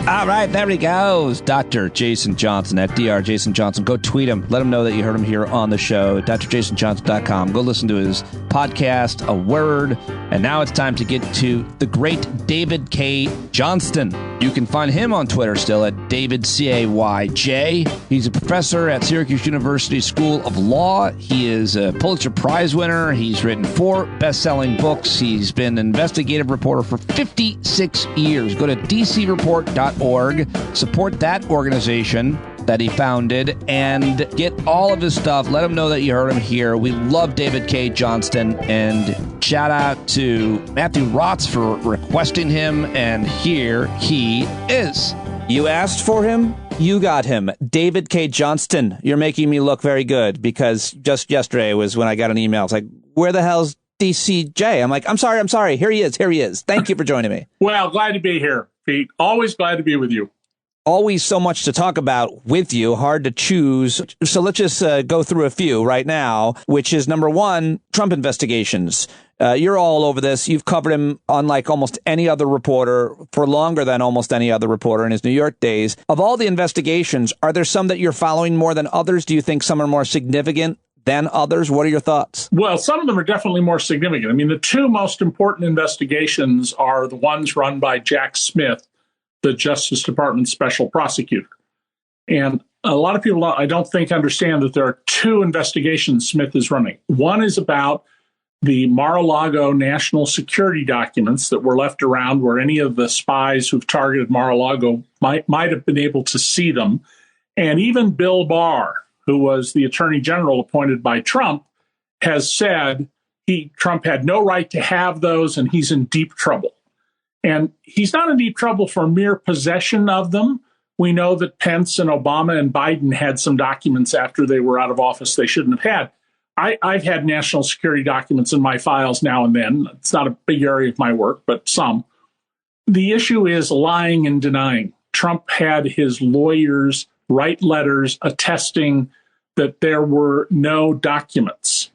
All right, there he goes. Dr. Jason Johnson at Dr. Jason Johnson. Go tweet him. Let him know that you heard him here on the show. drjasonjohnson.com. Go listen to his podcast, A Word. And now it's time to get to the great David K. Johnston. You can find him on Twitter still at David CAYJ. He's a professor at Syracuse University School of Law. He is a Pulitzer Prize winner. He's written 4 best-selling books. He's been an investigative reporter for 56 years. Go to dcreport.org, support that organization that he founded, and get all of his stuff. Let him know that you heard him here. We love David K. Johnston, and shout out to Matthew Rotz for requesting him, and here he is. You asked for him, you got him. David K. Johnston, you're making me look very good, because just yesterday was when I got an email. It's like, where the hell's DCJ? I'm like, I'm sorry. Here he is. Thank you for joining me. Well, glad to be here, Pete. Always glad to be with you. Always so much to talk about with you, hard to choose. So let's just go through a few right now, which is number one, Trump investigations. You're all over this. You've covered him unlike almost any other reporter for longer than almost any other reporter in his New York days. Of all the investigations, are there some that you're following more than others? Do you think some are more significant than others? What are your thoughts? Well, some of them are definitely more significant. I mean, the 2 most important investigations are the ones run by Jack Smith, the Justice Department special prosecutor. And a lot of people, I don't think, understand that there are 2 investigations Smith is running. One is about the Mar-a-Lago national security documents that were left around where any of the spies who've targeted Mar-a-Lago might have been able to see them. And even Bill Barr, who was the attorney general appointed by Trump, has said Trump had no right to have those and he's in deep trouble. And he's not in deep trouble for mere possession of them. We know that Pence and Obama and Biden had some documents after they were out of office they shouldn't have had. I've had national security documents in my files now and then. It's not a big area of my work, but some. The issue is lying and denying. Trump had his lawyers write letters attesting that there were no documents.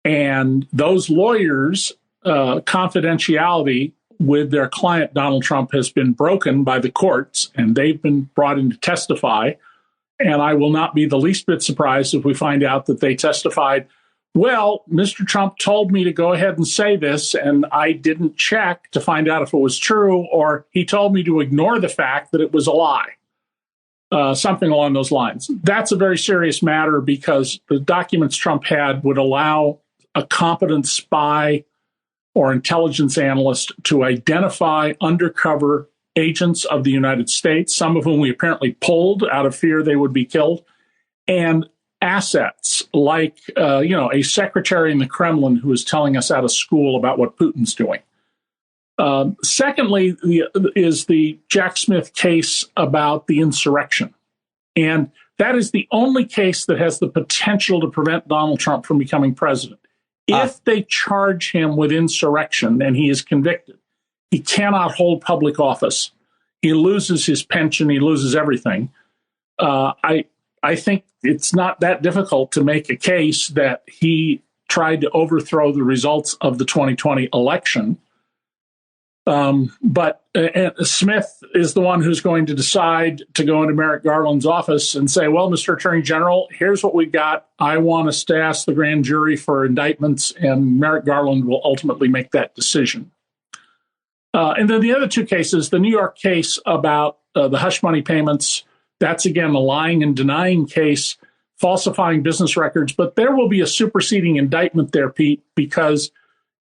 And those lawyers' confidentiality with their client, Donald Trump, has been broken by the courts, and they've been brought in to testify. And I will not be the least bit surprised if we find out that they testified, well, Mr. Trump told me to go ahead and say this, and I didn't check to find out if it was true, or he told me to ignore the fact that it was a lie. Something along those lines. That's a very serious matter because the documents Trump had would allow a competent spy or intelligence analyst to identify undercover agents of the United States, some of whom we apparently pulled out of fear they would be killed, and assets like, a secretary in the Kremlin who is telling us out of school about what Putin's doing. Secondly, is the Jack Smith case about the insurrection. And that is the only case that has the potential to prevent Donald Trump from becoming president. If they charge him with insurrection and he is convicted, he cannot hold public office. He loses his pension. He loses everything. I think it's not that difficult to make a case that he tried to overthrow the results of the 2020 election. But Smith is the one who's going to decide to go into Merrick Garland's office and say, well, Mr. Attorney General, here's what we got. I want us to ask the grand jury for indictments, and Merrick Garland will ultimately make that decision. And then the other 2 cases, the New York case about the hush money payments, that's, again, a lying and denying case, falsifying business records. But there will be a superseding indictment there, Pete, because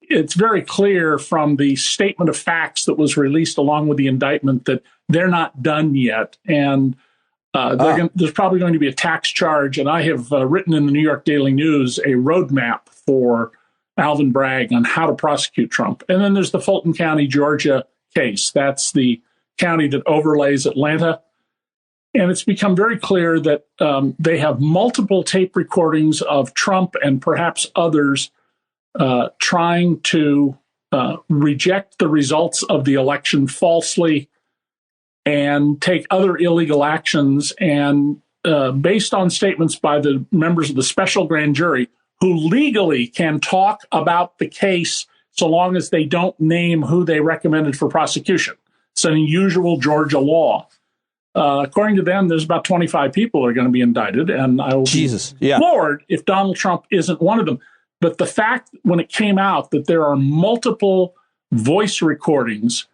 it's very clear from the statement of facts that was released along with the indictment that they're not done yet. And there's probably going to be a tax charge. And I have written in the New York Daily News a roadmap for Alvin Bragg on how to prosecute Trump. And then there's the Fulton County, Georgia case. That's the county that overlays Atlanta. And it's become very clear that they have multiple tape recordings of Trump and perhaps others trying to reject the results of the election falsely and take other illegal actions. And based on statements by the members of the special grand jury, who legally can talk about the case so long as they don't name who they recommended for prosecution. It's an unusual Georgia law. According to them, there's about 25 people are going to be indicted, and I will be floored if Donald Trump isn't one of them. But the fact when it came out that there are multiple voice recordings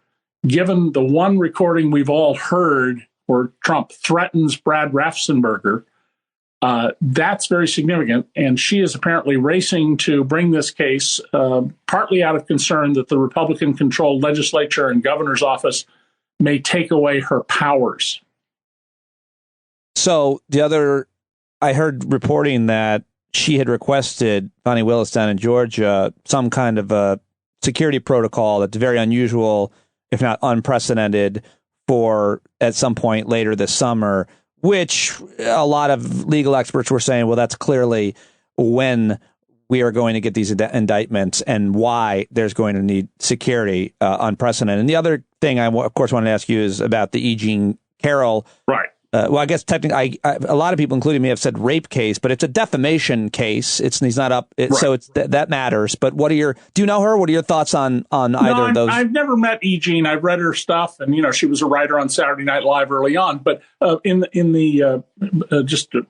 given the one recording we've all heard where Trump threatens Brad Raffensperger, that's very significant. And she is apparently racing to bring this case, partly out of concern that the Republican-controlled legislature and governor's office may take away her powers. So I heard reporting that she had requested, Fani Willis down in Georgia, some kind of a security protocol that's very unusual, if not unprecedented, for at some point later this summer, which a lot of legal experts were saying, well, that's clearly when we are going to get these indictments and why there's going to need security unprecedented. And the other thing I, of course, wanted to ask you is about the E. Jean Carroll. Right. Well, I guess technically, a lot of people, including me, have said rape case, but it's a defamation case. He's not up, right. So it's that matters. But do you know her? What are your thoughts on either of those? I've never met E. Jean. I've read her stuff, and she was a writer on Saturday Night Live early on. But just to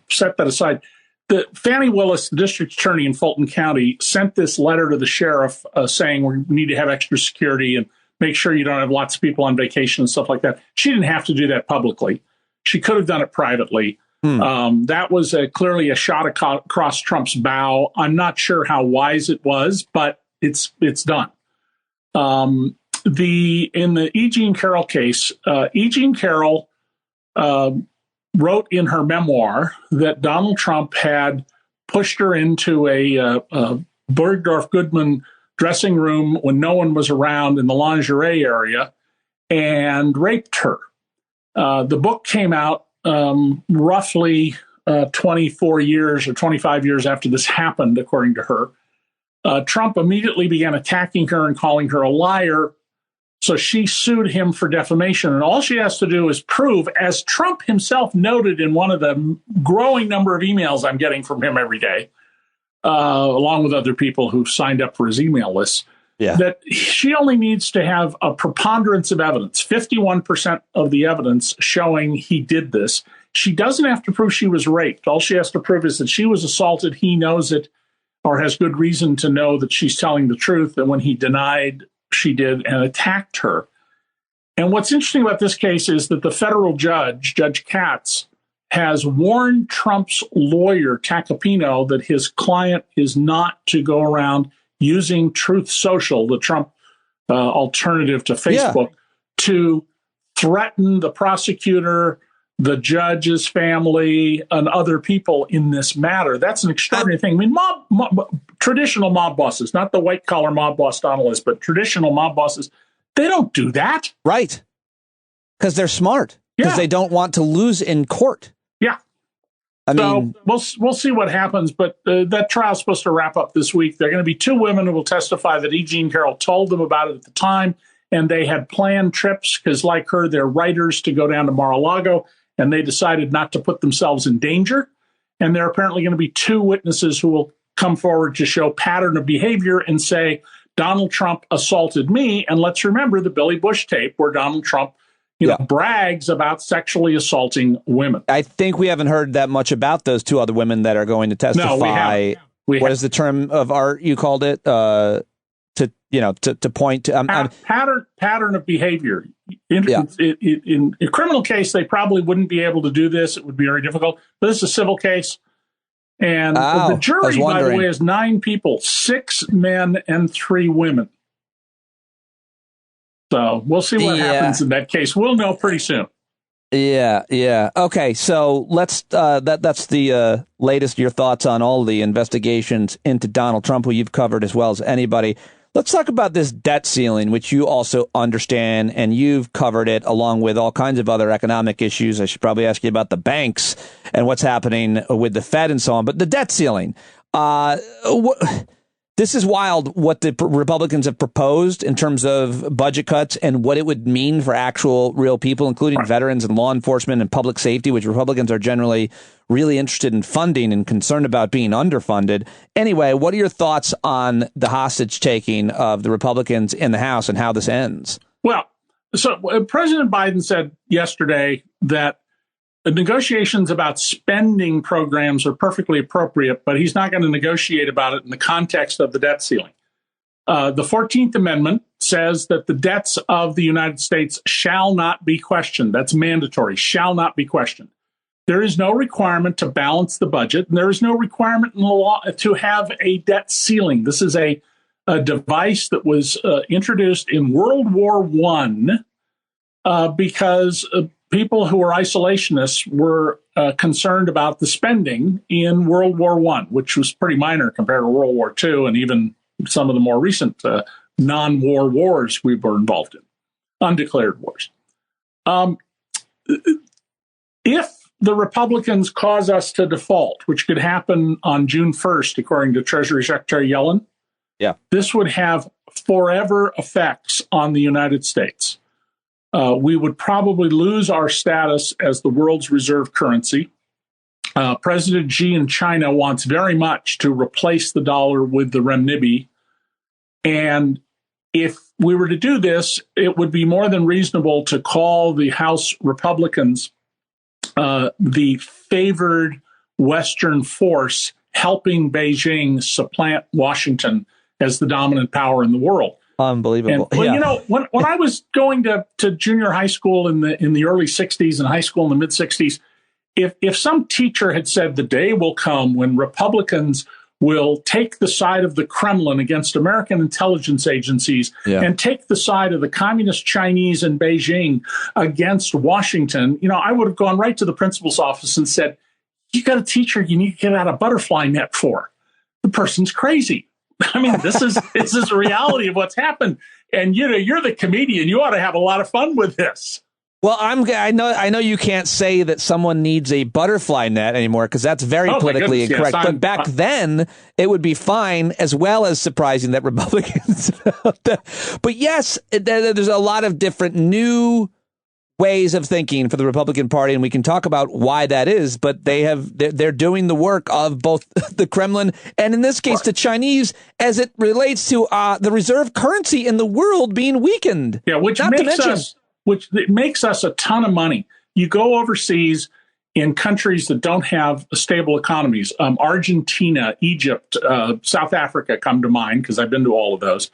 set that aside, the Fani Willis, the district attorney in Fulton County, sent this letter to the sheriff saying we need to have extra security and make sure you don't have lots of people on vacation and stuff like that. She didn't have to do that publicly. She could have done it privately. That was clearly a shot across Trump's bow. I'm not sure how wise it was, but it's done. In the E. Jean Carroll case, E. Jean Carroll wrote in her memoir that Donald Trump had pushed her into a Bergdorf Goodman dressing room when no one was around in the lingerie area and raped her. The book came out roughly 24 years or 25 years after this happened, according to her. Trump immediately began attacking her and calling her a liar. So she sued him for defamation. And all she has to do is prove, as Trump himself noted in one of the growing number of emails I'm getting from him every day, along with other people who've signed up for his email lists, that she only needs to have a preponderance of evidence, 51% of the evidence showing he did this. She doesn't have to prove she was raped. All she has to prove is that she was assaulted, he knows it, or has good reason to know that she's telling the truth, that when he denied she did and attacked her. And what's interesting about this case is that the federal judge, Judge Katz, has warned Trump's lawyer, Tacopino, that his client is not to go around using Truth Social, the Trump alternative to Facebook, to threaten the prosecutor, the judge's family, and other people in this matter. That's an extraordinary thing. I mean, traditional mob bosses, not the white-collar mob boss Donald is, but traditional mob bosses, they don't do that. Right. Because they're smart. Because they don't want to lose in court. Yeah. I mean, we'll see what happens, but that trial's supposed to wrap up this week. There are going to be two women who will testify that E. Jean Carroll told them about it at the time, and they had planned trips because, like her, they're writers to go down to Mar-a-Lago, and they decided not to put themselves in danger. And there are apparently going to be two witnesses who will come forward to show pattern of behavior and say, Donald Trump assaulted me. And let's remember the Billy Bush tape where Donald Trump brags about sexually assaulting women. I think we haven't heard that much about those two other women that are going to testify. No, we haven't. What is the term of art you called it? To point to pattern of behavior. In a criminal case, they probably wouldn't be able to do this. It would be very difficult. But this is a civil case. And the jury, by the way, is 9 people, 6 men and 3 women. So we'll see what happens in that case. We'll know pretty soon. Yeah. Okay, so let's that's the latest, your thoughts on all the investigations into Donald Trump, who you've covered as well as anybody. Let's talk about this debt ceiling, which you also understand, and you've covered it along with all kinds of other economic issues. I should probably ask you about the banks and what's happening with the Fed and so on. But the debt ceiling, this is wild what the Republicans have proposed in terms of budget cuts and what it would mean for actual real people, including veterans and law enforcement and public safety, which Republicans are generally really interested in funding and concerned about being underfunded. Anyway, what are your thoughts on the hostage taking of the Republicans in the House and how this ends? Well, so President Biden said yesterday that the negotiations about spending programs are perfectly appropriate, but he's not going to negotiate about it in the context of the debt ceiling. The 14th Amendment says that the debts of the United States shall not be questioned. That's mandatory, shall not be questioned. There is no requirement to balance the budget, and there is no requirement in the law to have a debt ceiling. This is a device that was introduced in World War I because people who were isolationists were concerned about the spending in World War I, which was pretty minor compared to World War II and even some of the more recent non-war wars we were involved in, undeclared wars. If the Republicans cause us to default, which could happen on June 1st, according to Treasury Secretary Yellen, this would have forever effects on the United States. We would probably lose our status as the world's reserve currency. President Xi in China wants very much to replace the dollar with the renminbi. And if we were to do this, it would be more than reasonable to call the House Republicans the favored Western force helping Beijing supplant Washington as the dominant power in the world. Unbelievable. And, well, you know, when I was going to junior high school in the early 60s and high school in the mid 60s, if some teacher had said the day will come when Republicans will take the side of the Kremlin against American intelligence agencies and take the side of the communist Chinese in Beijing against Washington, you know, I would have gone right to the principal's office and said, you got a teacher you need to get out a butterfly net for. The person's crazy. I mean, this is the reality of what's happened. And, you know, you're the comedian. You ought to have a lot of fun with this. Well, I know you can't say that someone needs a butterfly net anymore because that's very politically incorrect. Yes, but back then, it would be fine, as well as surprising that Republicans. But yes, there's a lot of different new ways of thinking for the Republican Party, and we can talk about why that is. But they're doing the work of both the Kremlin and, in this case, the Chinese, as it relates to the reserve currency in the world being weakened. Yeah, which makes us a ton of money. You go overseas in countries that don't have stable economies. Argentina, Egypt, South Africa come to mind because I've been to all of those.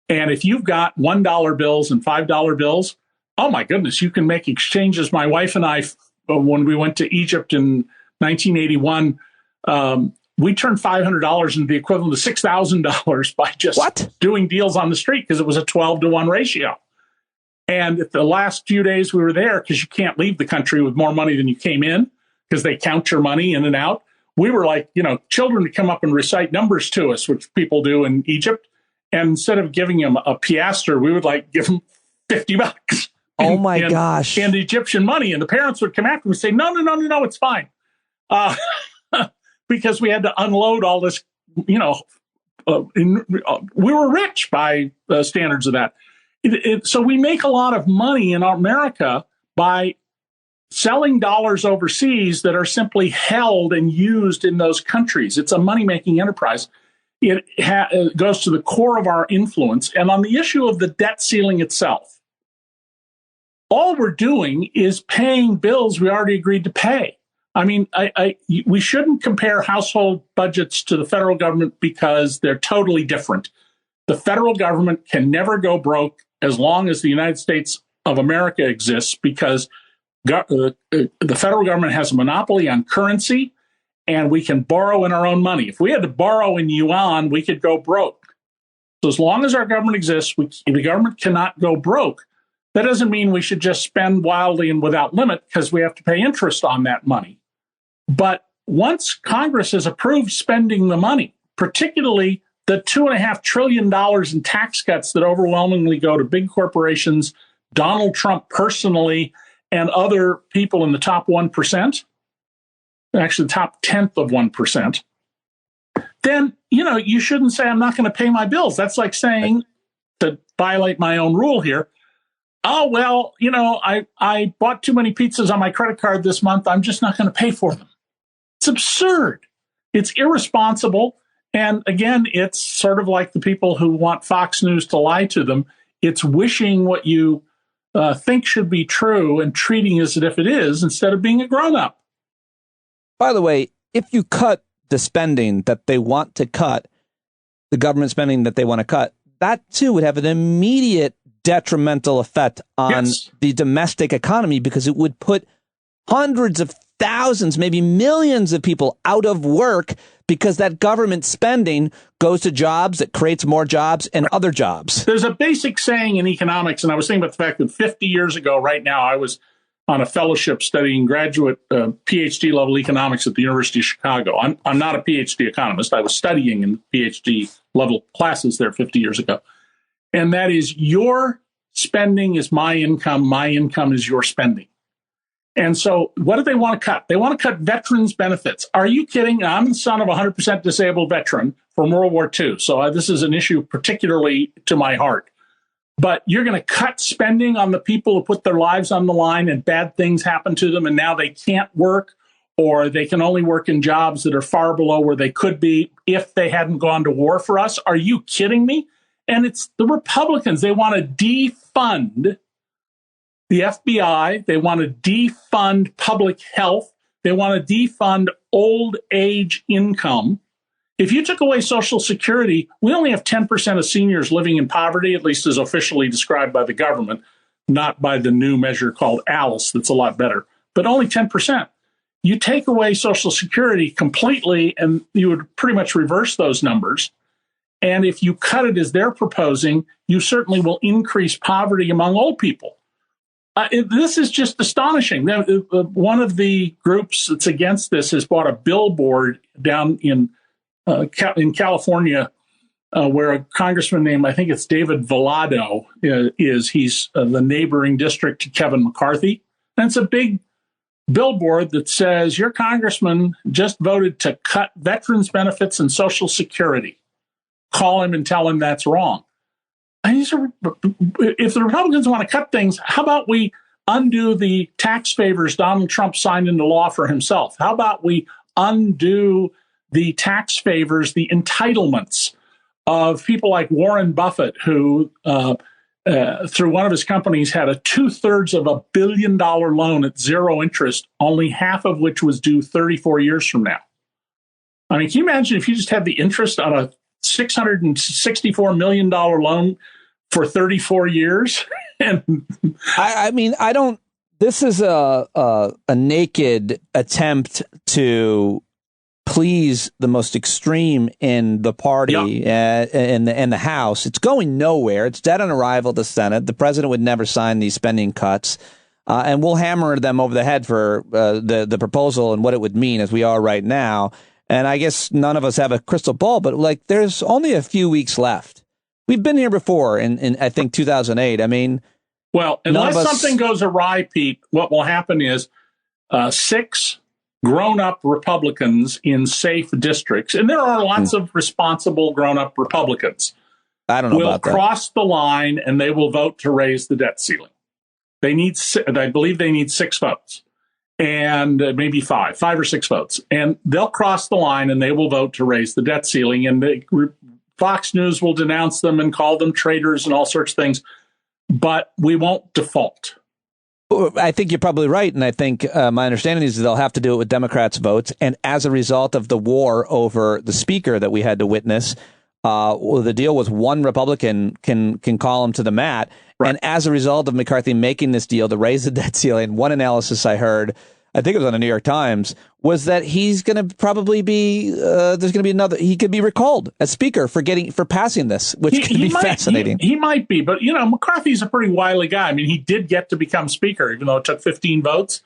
And if you've got $1 bills and $5 bills, oh my goodness, you can make exchanges. My wife and I, when we went to Egypt in 1981, we turned $500 into the equivalent of $6,000 by just doing deals on the street because it was a 12-to-1 ratio. And the last few days we were there, because you can't leave the country with more money than you came in, because they count your money in and out. We were like, you know, children to come up and recite numbers to us, which people do in Egypt. And instead of giving them a piastre, we would like give them $50. Oh my gosh. And Egyptian money. And the parents would come after me and say, no, it's fine. Because we had to unload all this, you know, we were rich by the standards of that. So we make a lot of money in America by selling dollars overseas that are simply held and used in those countries. It's a money-making enterprise. It goes to the core of our influence. And on the issue of the debt ceiling itself, all we're doing is paying bills we already agreed to pay. I mean, we shouldn't compare household budgets to the federal government because they're totally different. The federal government can never go broke as long as the United States of America exists, because the federal government has a monopoly on currency, and we can borrow in our own money. If we had to borrow in yuan, we could go broke. So as long as our government exists, the government cannot go broke. That doesn't mean we should just spend wildly and without limit, because we have to pay interest on that money. But once Congress has approved spending the money, particularly the $2.5 trillion in tax cuts that overwhelmingly go to big corporations, Donald Trump personally, and other people in the top 1%, actually the top 10th of 1%, then, you know, you shouldn't say, I'm not going to pay my bills. That's like saying, to violate my own rule here, oh, well, you know, I bought too many pizzas on my credit card this month. I'm just not going to pay for them. It's absurd. It's irresponsible. And again, it's sort of like the people who want Fox News to lie to them. It's wishing what you think should be true and treating as if it is, instead of being a grown-up. By the way, if you cut the spending that they want to cut, the government spending that they want to cut, that too would have an immediate detrimental effect on the domestic economy, because it would put hundreds of thousands, maybe millions of people out of work, because that government spending goes to jobs that creates more jobs and other jobs. There's a basic saying in economics, and I was thinking about the fact that 50 years ago, right now, I was on a fellowship studying graduate PhD level economics at the University of Chicago. I'm not a PhD economist. I was studying in PhD level classes there 50 years ago. And that is, your spending is my income is your spending. And so what do they want to cut? They want to cut veterans' benefits. Are you kidding? I'm the son of a 100% disabled veteran from World War II. So this is an issue particularly to my heart. But you're going to cut spending on the people who put their lives on the line and bad things happen to them and now they can't work, or they can only work in jobs that are far below where they could be if they hadn't gone to war for us. Are you kidding me? And it's the Republicans. They want to defund the FBI. They want to defund public health. They want to defund old age income. If you took away Social Security, we only have 10% of seniors living in poverty, at least as officially described by the government, not by the new measure called ALICE that's a lot better, but only 10%. You take away Social Security completely, and you would pretty much reverse those numbers. And if you cut it as they're proposing, you certainly will increase poverty among old people. This is just astonishing. One of the groups that's against this has bought a billboard down in California, where a congressman named, I think it's David Vallado, he's the neighboring district to Kevin McCarthy. And it's a big billboard that says, your congressman just voted to cut veterans benefits and Social Security. Call him and tell him that's wrong. If the Republicans want to cut things, how about we undo the tax favors Donald Trump signed into law for himself? How about we undo the tax favors, the entitlements of people like Warren Buffett, who through one of his companies had a 2/3 of $1 billion loan at zero interest, only half of which was due 34 years from now. I mean, can you imagine if you just had the interest on a $664 million loan for 34 years? And this is a naked attempt to please the most extreme in the party and the House. It's going nowhere. It's dead on arrival to the Senate. The president would never sign these spending cuts. And we'll hammer them over the head for the proposal and what it would mean, as we are right now. And I guess none of us have a crystal ball, but there's only a few weeks left. We've been here before in I think 2008. I mean, well, unless something goes awry, Pete, what will happen is 6 grown-up Republicans in safe districts, and there are lots of responsible grown-up Republicans, I don't know will about that. cross the line and they will vote to raise the debt ceiling. I believe they need 6 votes. And maybe 5 or 6 votes. And they'll cross the line and they will vote to raise the debt ceiling. And Fox News will denounce them and call them traitors and all sorts of things. But we won't default. I think you're probably right. And I think my understanding is that they'll have to do it with Democrats' votes. And as a result of the war over the speaker that we had to witness, the deal was one Republican can call him to the mat. Right. And as a result of McCarthy making this deal to raise the debt ceiling, one analysis I heard, I think it was on the New York Times, was that he's going to probably be there's going to be another. He could be recalled as speaker for passing this, which could be fascinating. He might be, but McCarthy's a pretty wily guy. I mean, he did get to become speaker, even though it took 15 votes.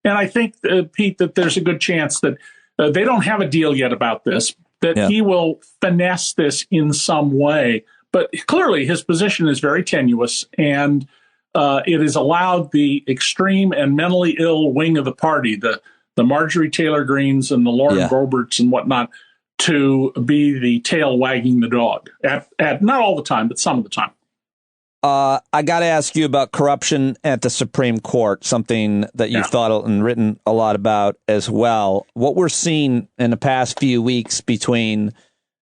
And I think, Pete, that there's a good chance that they don't have a deal yet about this, that he will finesse this in some way. But clearly his position is very tenuous, and it has allowed the extreme and mentally ill wing of the party, the Marjorie Taylor Greenes and the Lauren Boeberts and whatnot, to be the tail wagging the dog at not all the time, but some of the time. I got to ask you about corruption at the Supreme Court, something that you've thought and written a lot about as well. What we're seeing in the past few weeks between,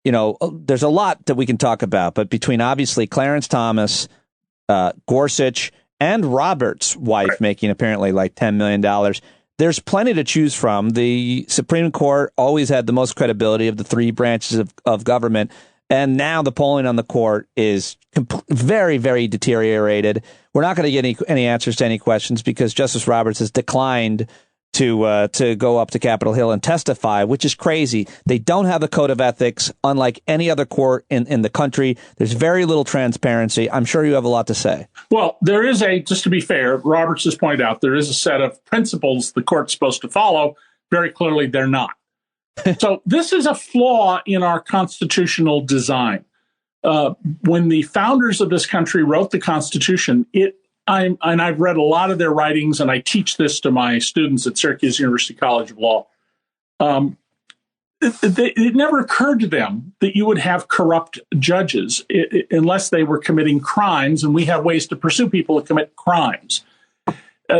there's a lot that we can talk about, but between obviously Clarence Thomas, Gorsuch, and Roberts' wife making apparently like $10 million, there's plenty to choose from. The Supreme Court always had the most credibility of the 3 branches of government. And now the polling on the court is very, very deteriorated. We're not going to get any answers to any questions because Justice Roberts has declined to go up to Capitol Hill and testify, which is crazy. They don't have a code of ethics, unlike any other court in the country. There's very little transparency. I'm sure you have a lot to say. Well, there is just to be fair, Roberts has pointed out, there is a set of principles the court's supposed to follow. Very clearly, they're not. So this is a flaw in our constitutional design. When the founders of this country wrote the Constitution, I've read a lot of their writings, and I teach this to my students at Syracuse University College of Law. It never occurred to them that you would have corrupt judges unless they were committing crimes, and we have ways to pursue people who commit crimes.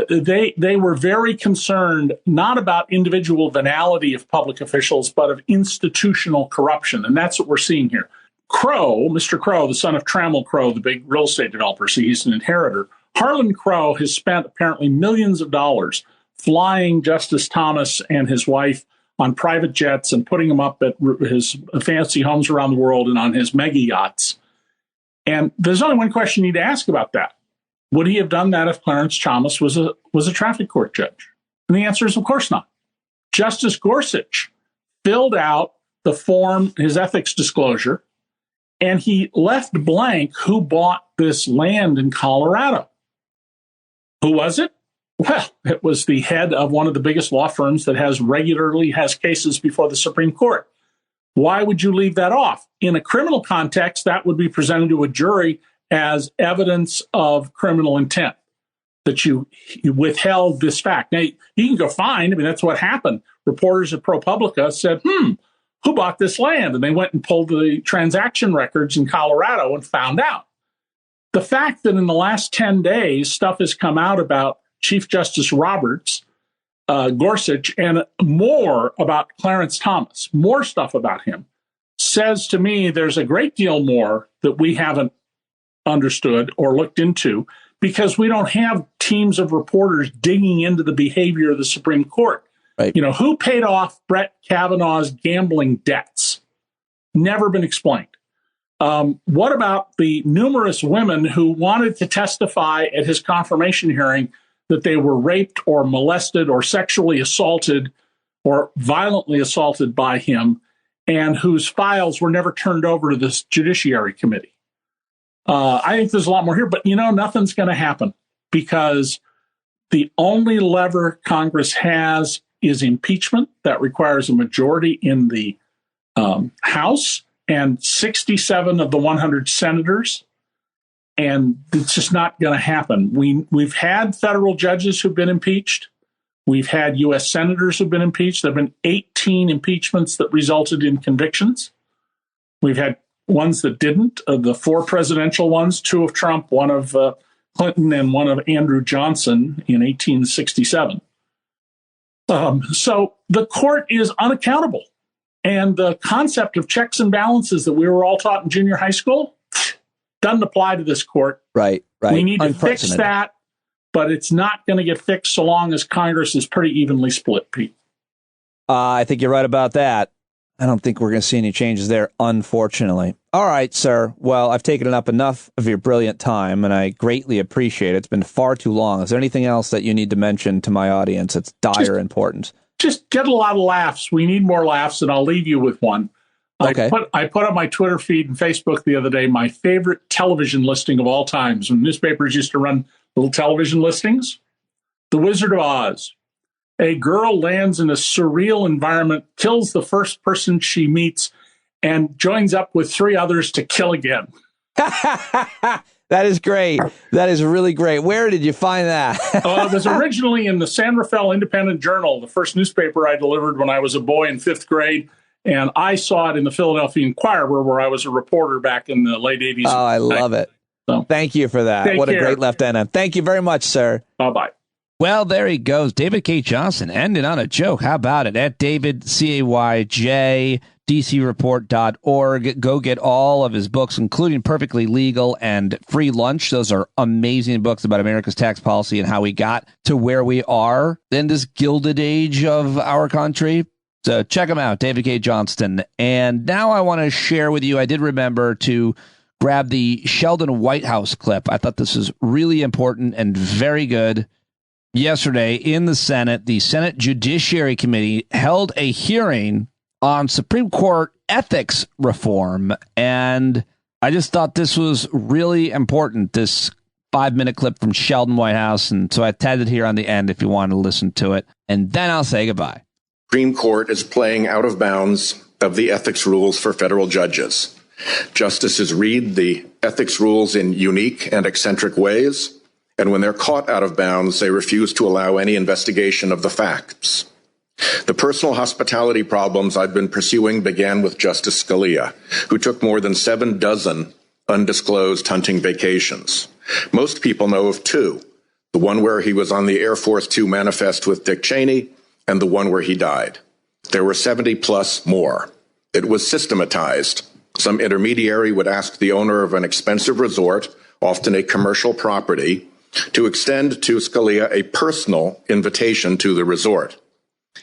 They were very concerned not about individual venality of public officials, but of institutional corruption. And that's what we're seeing here. Crow, Mr. Crow, the son of Trammell Crow, the big real estate developer, so he's an inheritor. Harlan Crow has spent apparently millions of dollars flying Justice Thomas and his wife on private jets and putting them up at his fancy homes around the world and on his mega yachts. And there's only one question you need to ask about that. Would he have done that if Clarence Thomas was a traffic court judge? And the answer is, of course not. Justice Gorsuch filled out the form, his ethics disclosure, and he left blank who bought this land in Colorado. Who was it? Well, it was the head of one of the biggest law firms that regularly has cases before the Supreme Court. Why would you leave that off? In a criminal context, that would be presented to a jury as evidence of criminal intent, that you withheld this fact. Now, you can go find, that's what happened. Reporters at ProPublica said, who bought this land? And they went and pulled the transaction records in Colorado and found out. The fact that in the last 10 days, stuff has come out about Chief Justice Roberts, Gorsuch, and more about Clarence Thomas, more stuff about him, says to me there's a great deal more that we haven't understood or looked into because we don't have teams of reporters digging into the behavior of the Supreme Court. Right. Who paid off Brett Kavanaugh's gambling debts? Never been explained. What about the numerous women who wanted to testify at his confirmation hearing that they were raped or molested or sexually assaulted or violently assaulted by him and whose files were never turned over to this Judiciary Committee? I think there's a lot more here, but nothing's going to happen because the only lever Congress has is impeachment. That requires a majority in the House and 67 of the 100 senators. And it's just not going to happen. We've had federal judges who've been impeached. We've had U.S. senators who've been impeached. There have been 18 impeachments that resulted in convictions. We've had ones that didn't, the 4 presidential ones, 2 of Trump, 1 of Clinton, and 1 of Andrew Johnson in 1867. So the court is unaccountable. And the concept of checks and balances that we were all taught in junior high school doesn't apply to this court. Right. We need to fix that, but it's not going to get fixed so long as Congress is pretty evenly split, Pete. I think you're right about that. I don't think we're going to see any changes there, unfortunately. All right, sir. Well, I've taken up enough of your brilliant time, and I greatly appreciate it. It's been far too long. Is there anything else that you need to mention to my audience that's dire importance? Just get a lot of laughs. We need more laughs, and I'll leave you with one. Okay. I put on my Twitter feed and Facebook the other day my favorite television listing of all times. When newspapers used to run little television listings, The Wizard of Oz. A girl lands in a surreal environment, kills the first person she meets, and joins up with 3 others to kill again. That is great. That is really great. Where did you find that? It was originally in the San Rafael Independent Journal, the first newspaper I delivered when I was a boy in 5th grade. And I saw it in the Philadelphia Inquirer, where I was a reporter back in the late 80s. Oh, I love it. So, thank you for that. What a great lieutenant. Thank you very much, sir. Bye-bye. Well, there he goes. David K. Johnston ending on a joke. How about it? At David, CAYJ, DCReport.org. Go get all of his books, including Perfectly Legal and Free Lunch. Those are amazing books about America's tax policy and how we got to where we are in this gilded age of our country. So check him out, David K. Johnston. And now I want to share with you, I did remember to grab the Sheldon Whitehouse clip. I thought this was really important and very good. Yesterday in the Senate Judiciary Committee held a hearing on Supreme Court ethics reform. And I just thought this was really important, this 5-minute clip from Sheldon Whitehouse. And so I tagged it here on the end if you want to listen to it. And then I'll say goodbye. Supreme Court is playing out of bounds of the ethics rules for federal judges. Justices read the ethics rules in unique and eccentric ways, and when they're caught out of bounds, they refuse to allow any investigation of the facts. The personal hospitality problems I've been pursuing began with Justice Scalia, who took more than 7 dozen undisclosed hunting vacations. Most people know of 2, the one where he was on the Air Force Two manifest with Dick Cheney, and the one where he died. There were 70 plus more. It was systematized. Some intermediary would ask the owner of an expensive resort, often a commercial property, to extend to Scalia a personal invitation to the resort.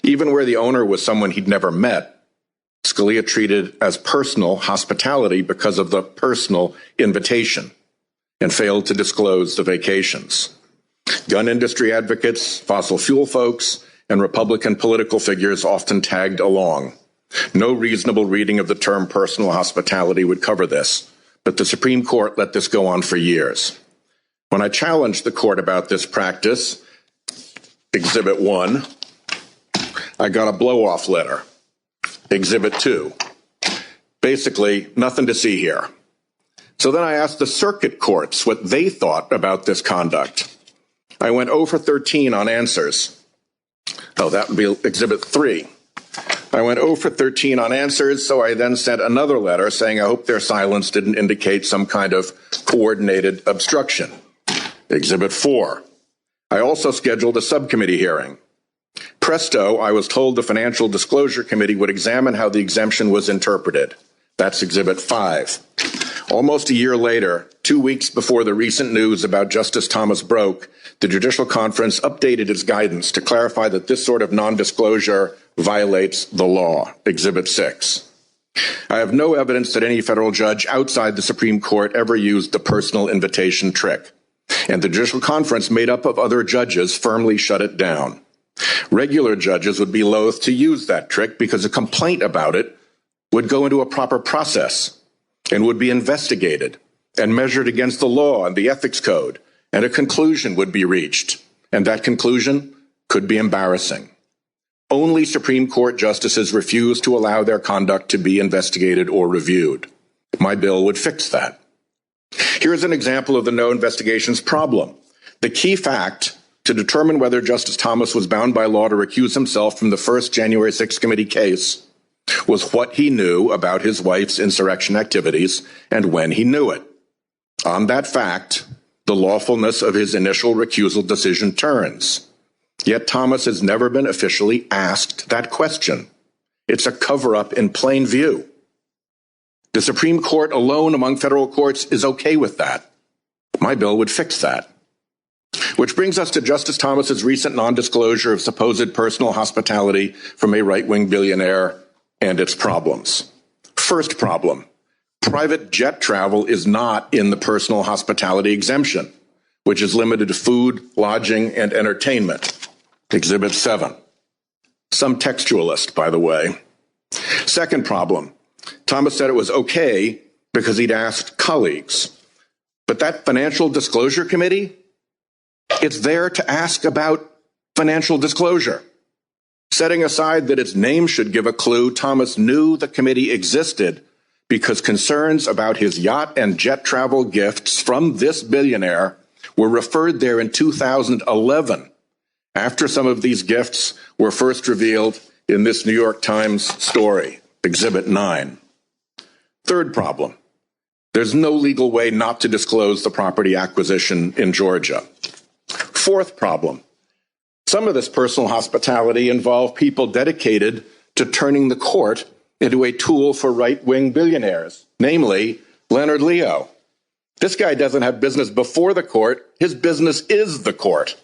Even where the owner was someone he'd never met, Scalia treated as personal hospitality because of the personal invitation and failed to disclose the vacations. Gun industry advocates, fossil fuel folks, and Republican political figures often tagged along. No reasonable reading of the term personal hospitality would cover this, but the Supreme Court let this go on for years. When I challenged the court about this practice, Exhibit 1, I got a blow-off letter. Exhibit 2, basically nothing to see here. So then I asked the circuit courts what they thought about this conduct. I went 0 for 13 on answers. Oh, that would be Exhibit 3. I went 0 for 13 on answers, so I then sent another letter saying I hope their silence didn't indicate some kind of coordinated obstruction. Exhibit 4. I also scheduled a subcommittee hearing. Presto, I was told the Financial Disclosure Committee would examine how the exemption was interpreted. That's Exhibit 5. Almost a year later, 2 weeks before the recent news about Justice Thomas broke, the Judicial Conference updated its guidance to clarify that this sort of non-disclosure violates the law. Exhibit 6. I have no evidence that any federal judge outside the Supreme Court ever used the personal invitation trick, and the Judicial Conference, made up of other judges, firmly shut it down. Regular judges would be loath to use that trick because a complaint about it would go into a proper process and would be investigated and measured against the law and the ethics code, and a conclusion would be reached, and that conclusion could be embarrassing. Only Supreme Court justices refuse to allow their conduct to be investigated or reviewed. My bill would fix that. Here's an example of the no investigations problem. The key fact to determine whether Justice Thomas was bound by law to recuse himself from the first January 6th committee case was what he knew about his wife's insurrection activities and when he knew it. On that fact, the lawfulness of his initial recusal decision turns. Yet Thomas has never been officially asked that question. It's a cover-up in plain view. The Supreme Court alone among federal courts is okay with that. My bill would fix that. Which brings us to Justice Thomas's recent non-disclosure of supposed personal hospitality from a right-wing billionaire and its problems. First problem, private jet travel is not in the personal hospitality exemption, which is limited to food, lodging, and entertainment. Exhibit 7. Some textualist, by the way. Second problem, Thomas said it was okay because he'd asked colleagues. But that Financial Disclosure Committee, it's there to ask about financial disclosure. Setting aside that its name should give a clue, Thomas knew the committee existed because concerns about his yacht and jet travel gifts from this billionaire were referred there in 2011, after some of these gifts were first revealed in this New York Times story, Exhibit 9. Third problem, there's no legal way not to disclose the property acquisition in Georgia. Fourth problem, some of this personal hospitality involved people dedicated to turning the court into a tool for right-wing billionaires, namely Leonard Leo. This guy doesn't have business before the court. His business is the court.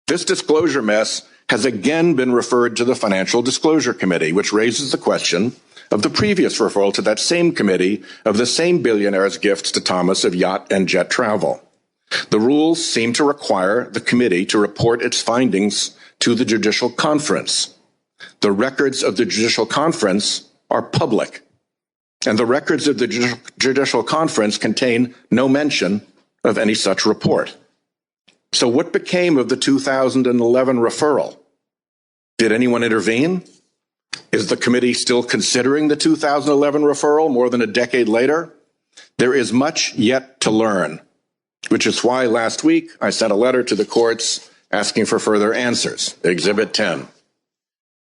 This disclosure mess has again been referred to the Financial Disclosure Committee, which raises the question of the previous referral to that same committee of the same billionaire's gifts to Thomas of yacht and jet travel. The rules seem to require the committee to report its findings to the Judicial Conference. The records of the Judicial Conference are public, and the records of the Judicial Conference contain no mention of any such report. So what became of the 2011 referral? Did anyone intervene? Is the committee still considering the 2011 referral more than a decade later? There is much yet to learn, which is why last week I sent a letter to the courts asking for further answers. Exhibit 10.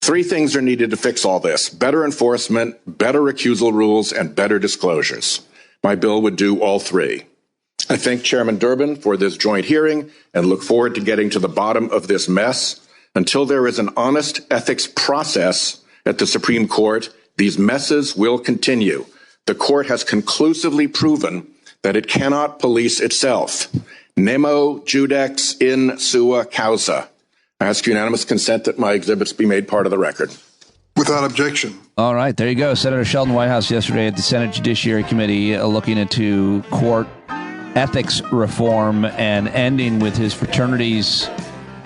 3 things are needed to fix all this: better enforcement, better recusal rules, and better disclosures. My bill would do all 3. I thank Chairman Durbin for this joint hearing and look forward to getting to the bottom of this mess. Until there is an honest ethics process at the Supreme Court, these messes will continue. The court has conclusively proven that it cannot police itself. Nemo judex in sua causa. I ask unanimous consent that my exhibits be made part of the record. Without objection. All right, there you go. Senator Sheldon Whitehouse yesterday at the Senate Judiciary Committee looking into court ethics reform and ending with his fraternity's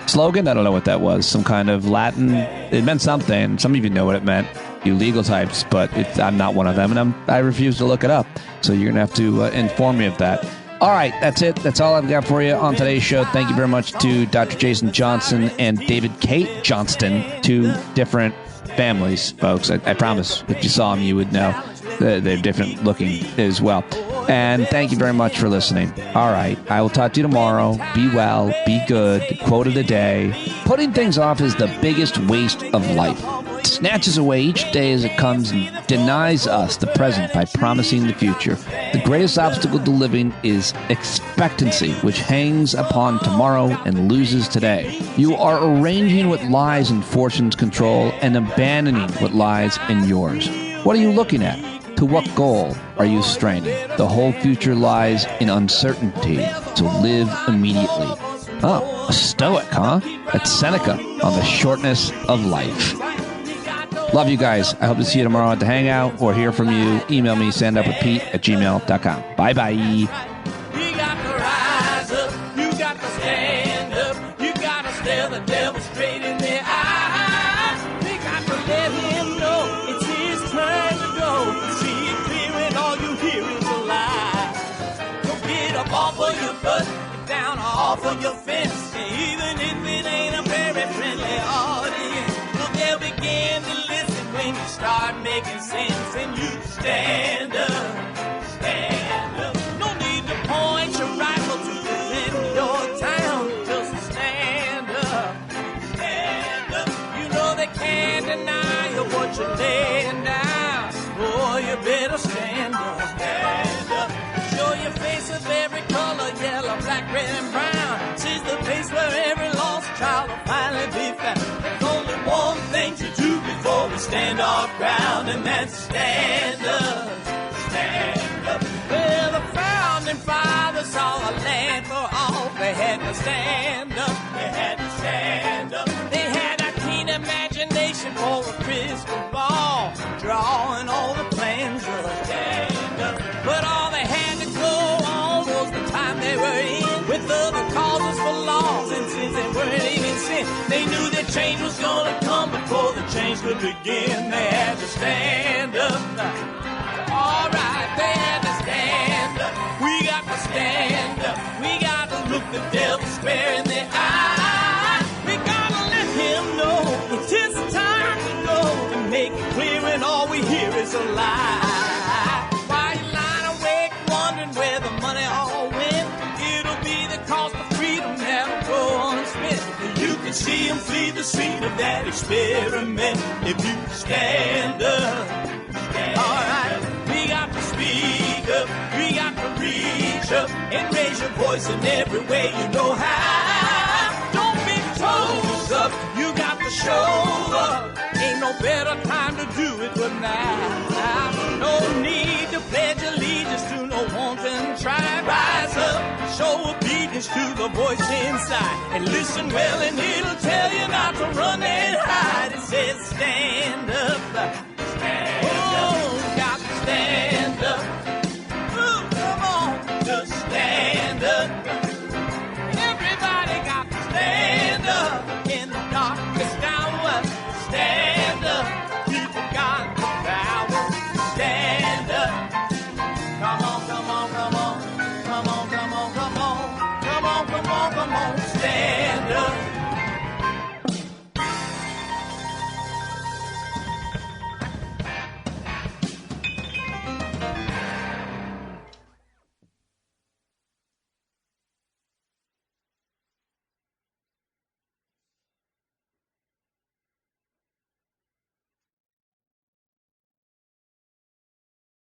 slogan. I don't know what that was. Some kind of Latin. It meant something. Some of you know what it meant, you legal types, but I'm not one of them, and I refuse to look it up. So you're going to have to inform me of that. All right, that's it. That's all I've got for you on today's show. Thank you very much to Dr. Jason Johnston and David Kate Johnston, 2 different families, folks. I promise if you saw them, you would know they're different looking as well. And thank you very much for listening. All right, I will talk to you tomorrow. Be well, be good. Quote of the day: putting things off is the biggest waste of life. It snatches away each day as it comes and denies us the present by promising the future. The greatest obstacle to living is expectancy, which hangs upon tomorrow and loses today. You are arranging what lies in fortune's control and abandoning what lies in yours. What are you looking at? To what goal are you straining? The whole future lies in uncertainty, so live immediately. Oh, a Stoic, huh? That's Seneca on the shortness of life. Love you guys. I hope to see you tomorrow at the Hangout or hear from you. Email me, standupwithpete@gmail.com. Bye-bye. You got to rise up. You got to stand up. You got to stare the devil straight in the eye. We got to let him know it's his turn to go. See it clear and all you hear is a lie. So get up off of your butt, get down off of your fence. And even if it ain't a very friendly audience, well, they'll begin to listen when you start making sense. And you stand up, stand up. No need to point your rifle to defend your town. Just stand up, stand up. You know they can't deny you what you're laying down. Boy, you better stand up, stand up. Show your face of every color, yellow, black, red, and brown. She's the place where every lost child will finally be found. There's only one thing to do before we stand our ground, and that's stand up, stand up. Well, the founding fathers saw a land for all. They had to stand up, they had to stand up. They had a keen imagination for a crystal ball, drawing all the plans of stand up. But all they had to go on was the time they were in, with other causes for laws, and since they weren't even sin, they knew that change was gonna come before the change could begin. They had to stand up. All right, they had to stand up. We got to stand up. We got to look the devil square in the eye. We gotta let him know it's his time to go, and make it clear when all we hear is a lie. Why you lying awake wondering where the money all went? It'll be the cost of freedom that'll go unspent. You can see him flee the scene of that experiment if you stand up. All right, we got to speak up, we got to reach up and raise your voice in every way you know how. Don't be toes up, you got to show up. Ain't no better time to do it but now. No need to pledge allegiance to no wanton tribe. Rise up, show obedience to the voice inside. And listen well and it'll tell you not to run and hide. It says stand up